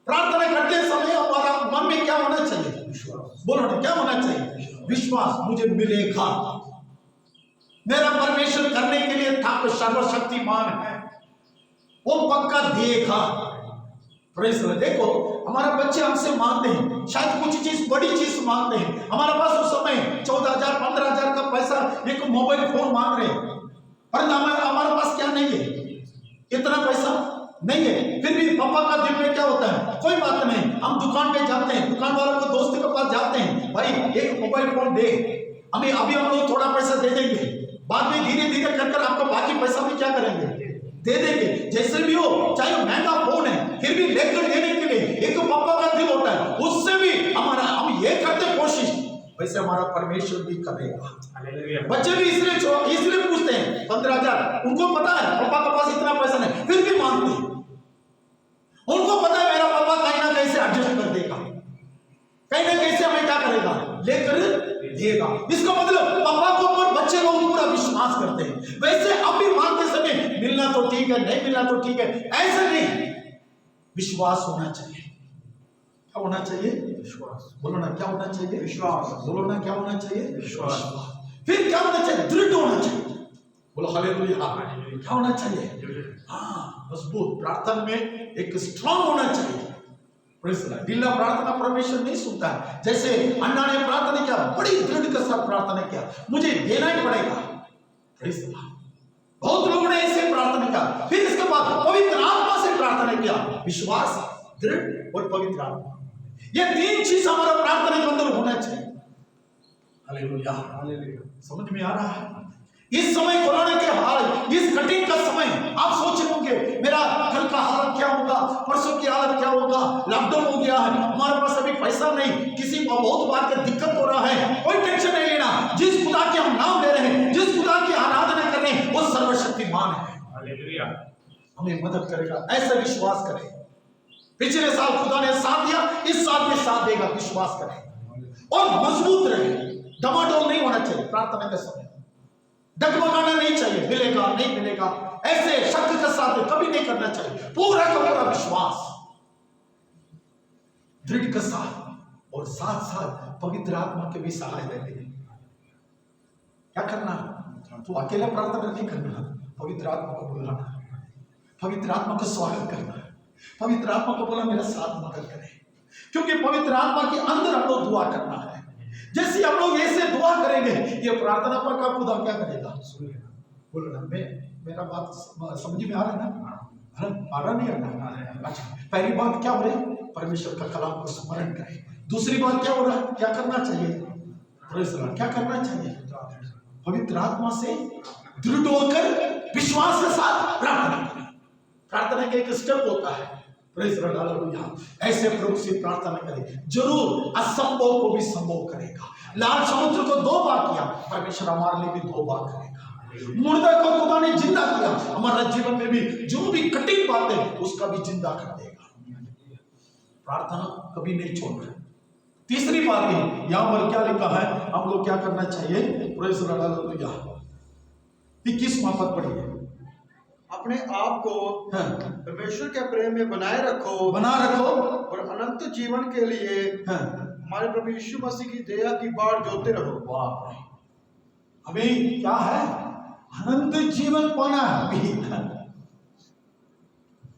प्रार्थना करते समय हमारा मन में क्या होना चाहिए, विश्वास। बोलो ना, क्या होना चाहिए, विश्वास। मुझे मिलेगा, मेरा परमेश्वर करने के लिए था, सर्वशक्तिमान है, वो पक्का देगा। देखो, हमारे बच्चे हमसे मांगते हैं, शायद कुछ चीज, बड़ी चीज मांगते हैं। हमारे पास उस समय 14,000 15,000 का पैसा, एक मोबाइल फोन मांग रहे हैं, पर हमारे पास क्या नहीं है, इतना पैसा नहीं है। फिर भी पापा का दिल में क्या होता है, कोई बात नहीं, हम दुकान पे जाते हैं, दुकान वालों को, दोस्त के पास जाते हैं, भाई एक मोबाइल फोन दे, हमें अभी हम लोग थोड़ा पैसा दे देंगे, बाद में धीरे धीरे कर आपको बाकी पैसा भी क्या करेंगे, दे देंगे। जैसे भी हो, चाहे महंगा फोन है, फिर भी लेकर देने के लिए एक पापा का दिल होता है, उससे भी हम ये करते कोशिश, वैसे हमारा परमेश्वर भी करेगा। बच्चे भी इसलिए पूछते हैं 15,000, उनको पता है पापा के पास इतना पैसा नहीं, फिर भी मांगते हैं। उनको पता है मेरा पापा कहीं ना कहीं से एडजस्ट कर देगा, कहीं ना कहीं से हमें क्या करेगा, लेकर देगा। इसका मतलब पापा के ऊपर बच्चे लोग पूरा विश्वास करते हैं। वैसे अब भी मांगते समय मिलना तो ठीक है, नहीं मिलना तो ठीक है, ऐसा नहीं, विश्वास होना चाहिए। क्या होना चाहिए, विश्वास। बोलो ना, क्या होना चाहिए, विश्वास। बोलो ना, क्या होना चाहिए, विश्वास। फिर क्या होना चाहिए, दृढ़ होना चाहिए। बोलो हालेलुया। क्या होना चाहिए, हाँ, मजबूत। प्रार्थना में एक स्ट्रांग होना चाहिए, Praise the Lord. ढीला प्रार्थना परमेश्वर नहीं सुनता है। जैसे अन्ना ने प्रार्थना किया, बड़ी दृढ़ के साथ प्रार्थना किया, मुझे देना ही पड़ेगा। Praise the Lord. बहुत लोगों ने ऐसे प्रार्थना किया, फिर इसके बाद पवित्र आत्मा से प्रार्थना किया, विश्वास, दृढ़ और पवित्र आत्मा। ये तीन चीज हमारा प्रार्थना के अंदर होना चाहिए। Hallelujah, hallelujah. समझ में आ रहा है? इस समय कोरोना के हाल, इस कठिन का समय, आप सोच रहे होंगे मेरा कल का हालत क्या होगा, परसों की हालत क्या होगा, लॉकडाउन हो गया है, हमारे पास अभी पैसा नहीं, किसी को बहुत बार का दिक्कत हो रहा है। कोई टेंशन नहीं लेना, जिस खुदा के हम नाम ले रहे हैं, जिस खुदा की आराधना कर रहे हैं, वो सर्वशक्तिमान है। हालेलुया, हमें मदद करेगा, ऐसा विश्वास करें। पिछले साल खुदा ने साथ दिया, इस साल भी साथ देगा, विश्वास करें और मजबूत रहे। डमाडोल नहीं होना चाहिए प्रार्थना के समय, डगमगाना नहीं चाहिए, मिलेगा नहीं मिलेगा ऐसे शक के साथ कभी नहीं करना चाहिए। पूरा का पूरा विश्वास, दृढ़ के साथ और साथ साथ पवित्र आत्मा के भी सहाय लेते हैं। क्या करना? तो अकेला प्रार्थना नहीं करना, पवित्र आत्मा को बुलाना, पवित्र आत्मा का स्वागत करना, पवित्र आत्मा को बोला मेरा साथ मदद करे, क्योंकि पवित्र आत्मा के अंदर हम लोग दुआ करना है। जैसे हम लोग ऐसे दुआ करेंगे, ये प्रार्थना पर का खुदा क्या करेगा? बोल रहा मेरा बात समझ में आ रहा है ना? आ रहा नहीं आ रहा? अच्छा, पहली बात क्या हो रही? परमेश्वर का कलाम को स्मरण करें। दूसरी बात क्या हो रहा है? क्या करना चाहिए? क्या करना चाहिए? पवित्र आत्मा से दृढ़ होकर विश्वास के साथ प्रार्थना करें। प्रार्थना का एक स्टेप होता है। Praise the Lord. ऐसे प्रभु से प्रार्थना करें, जरूर असंभव को भी संभव करेगा। लाल समुद्र को 2 बार किया, परमेश्वर हमारे लिए भी 2 बार करेगा। मुर्दा को खुदा ने जिंदा किया, हमारा जीवन में भी जो भी कठिन बात है उसका भी जिंदा कर देगा। प्रार्थना कभी नहीं छोड़ना। तीसरी बात है, यहां पर क्या लिखा है, हम लोग क्या करना चाहिए? Praise the Lord. 21वां पद पढ़िए। अपने आप को परमेश्वर के प्रेम में बनाए रखो और अनंत जीवन के लिए हमारे प्रभु यीशु मसीह की दया की बाढ़ जोते रहो। अभी क्या है? अनंत जीवन पाना है। अभी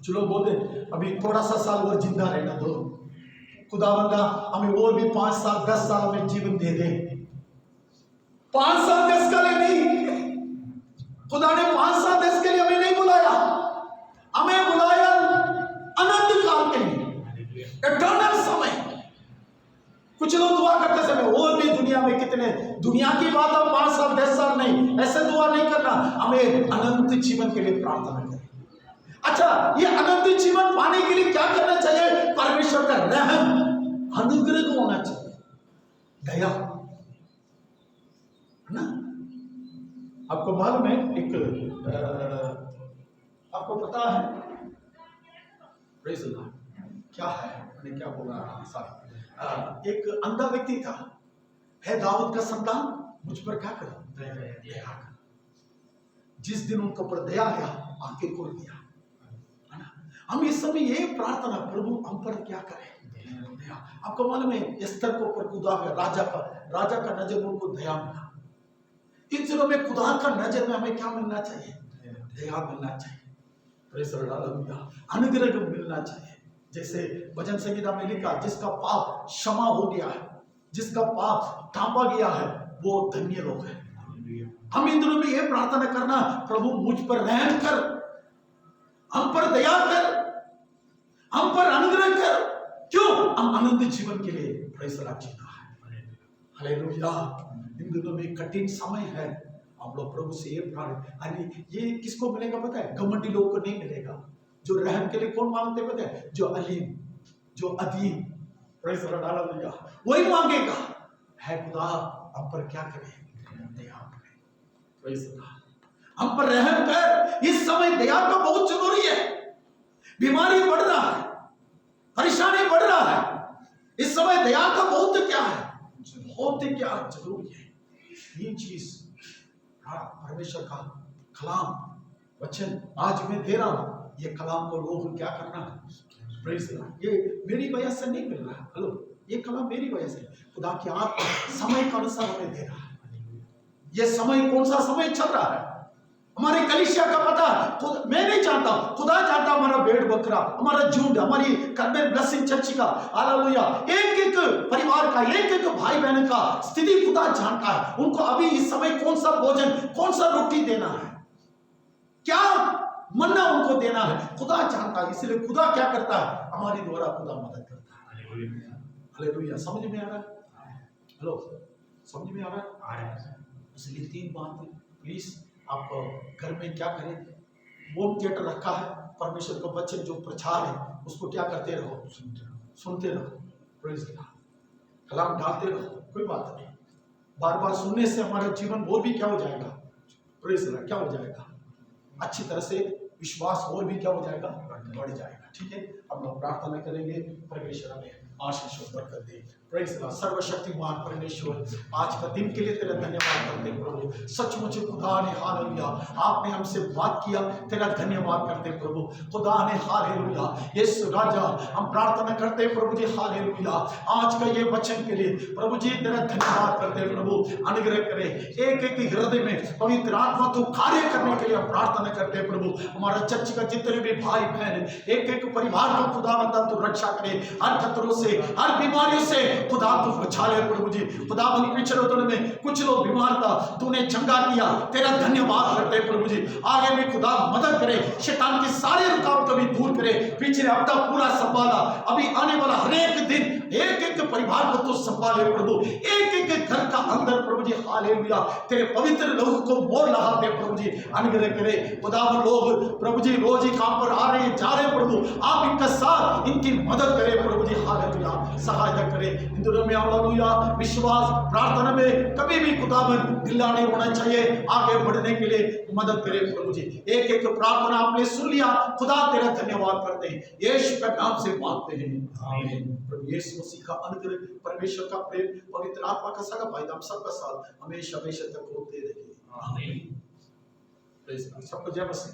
चलो बोले अभी थोड़ा सा साल और जिंदा रहना दो, खुदावंदा हमें और भी 5 साल 10 साल में जीवन दे दे। 5 साल 10 का लिए नहीं, खुदा ने 5 साल 10 के लिए हमें नहीं बुलाया, हमें बुलाया अनंत काल के लिए, इटर्नल समय। कुछ लोग दुआ करते समय और भी दुनिया में कितने, दुनिया की बात अब 5 साल 10 साल नहीं, ऐसे दुआ नहीं करना, हमें अनंत जीवन के लिए प्रार्थना करें। अच्छा, ये अनंत जीवन पाने के लिए क्या करना चाहिए? परमेश्वर का रहम अनुग्रह होना चाहिए, दया, है ना? आपको मालूम है, एक आपको पता है प्रेज़ द लॉर्ड क्या है, मैंने क्या बोला, सॉरी, एक अंधा व्यक्ति था, है दाऊद का संतान, मुझ पर क्या करो? दया कर। जिस दिन उनके ऊपर दया आया, आंखें खोल दिया, है ना? हम इस समय ये प्रार्थना, प्रभु हम पर क्या करें? दया। आपको मालूम है, एस्तर को पर खुदा है, राजा का नजर उनको दया मिला। इन दिनों में खुदा का नजर में हमें क्या मिलना चाहिए? दया मिलना चाहिए, अनुग्रह मिलना चाहिए। जैसे भजन संगीता में लिखा, जिसका पाप क्षमा हो गया है, जिसका पाप ढांपा गया है, वो धन्य लोग हैं। हम इन दिनों में ये प्रार्थना करना, प्रभु मुझ पर रहम कर, हम पर दया कर, हम पर अनुग्रह कर। क्यों? हम अनंत जीवन के लिए फैसला जीना है। हालेलुया। इन दिनों में कठिन समय है, हम लोग प्रभु से ये प्रार्थना, ये किसको मिलेगा पता है? घमंडी लोगों को नहीं मिलेगा। जो रहम के लिए कौन मांगते पता है? जो अलीम, जो अदीम, हालेलुया, वही मांगेगा। है खुदा हम पर क्या करे? दया करे, हम पर रहम कर। इस समय दया का बहुत जरूरी है। बीमारी बढ़ रहा है, परेशानी बढ़ रहा है, इस समय दया का बहुत क्या है? बहुत ही क्या जरूरी है। ये चीज परमेश्वर का कलाम वचन आज मैं दे रहा हूं, ये कलाम को लोग क्या करना है? Praise the Lord. ये मेरी वजह से नहीं मिल रहा, हेलो, ये कलाम मेरी वजह से, खुदा की आत्मा समय के अनुसार हमें दे रहा है। ये समय कौन सा समय चल रहा है? हमारे कलीसिया का पता मैं नहीं जानता, खुदा जानता। हमारा भेड़ बकरा, हमारा झुंड, हमारी कर्मेल ब्लेसिंग चर्च का, हालेलुया, एक एक परिवार का, एक एक भाई बहन का स्थिति खुदा जानता है। उनको अभी इस समय कौन सा भोजन, कौन सा रोटी देना है, क्या मन्ना उनको देना है, खुदा जानता है। इसलिए खुदा क्या करता है, हमारे द्वारा खुदा मदद करता है। हालेलुया। समझ में आ रहा है? हेलो, समझ में आ रहा है? इसलिए 3 बात प्लीज आप घर में क्या करें, होम थिएटर रखा है, परमेश्वर का वचन जो प्रचार है उसको क्या करते रहो, सुनते रहो, प्रेज़ गॉड, कलाम डालते रहो, कोई बात नहीं। बार बार सुनने से हमारा जीवन और भी क्या हो जाएगा, प्रेज़ गॉड, क्या हो जाएगा, अच्छी तरह से विश्वास और भी क्या हो जाएगा, बढ़ जाएगा। ठीक है, हम लोग प्रार्थना करेंगे, परमेश्वर हमें आशीष और बरकत दे। Praise God. सर्वशक्तिमान परमेश्वर, आज का दिन के लिए तेरा धन्यवाद करते हैं प्रभु। सचमुच खुदा ने, हालेलुया, आपने हमसे बात किया, तेरा धन्यवाद करते हैं प्रभु। खुदा ने, हालेलुया, यीशु राजा, हम प्रार्थना करते हैं प्रभु जी, हालेलुया, आज का ये वचन के लिए प्रभु जी तेरा धन्यवाद करते हैं प्रभु। अनुग्रह करे, एक एक हृदय में पवित्र आत्मा तो कार्य करने के लिए हम प्रार्थना करते हैं प्रभु। हमारा चर्च का जितने भी भाई बहन, एक एक परिवार को खुदा बंदा तू रक्षा करे, हर खतरों से, हर बीमारियों से खुदा तू बचा ले प्रभु जी। खुदा बंद पिछले दिनों में कुछ लोग बीमार था, तूने चंगा किया, तेरा धन्यवाद करते हैं प्रभु जी। आगे में खुदा मदद करे, शैतान की सारे रुकावट भी दूर करे। पिछले हफ्ता पूरा संभाला, अभी आने वाला हर एक दिन एक एक परिवार को तो संभाले प्रभु, एक एक घर का अंदर प्रभु जी, हालेलुया, तेरे पवित्र लोगों को मोड़ लगाते प्रभु जी। अनुग्रह करे खुदा, वो लोग प्रभु जी रोज ही काम पर आ रहे जा रहे प्रभु, आप इनका साथ, इनकी मदद करें प्रभु जी, हालेलुया, सहायता करें इन दिनों में। हालेलुया, विश्वास प्रार्थना में कभी भी खुदावन ढीला नहीं होना चाहिए, आगे बढ़ने के लिए मदद करें प्रभु जी। एक एक प्रार्थना आपने सुन लिया, खुदा तेरा धन्यवाद करते हैं, यीशु के नाम से मांगते हैं, आमीन। प्रभु यीशु मसीह का अनुग्रह, परमेश्वर का प्रेम, पवित्र आत्मा का सगा भाई हम सबका साथ हमेशा हमेशा तक होते रहे, आमीन। सबको जय मसीह।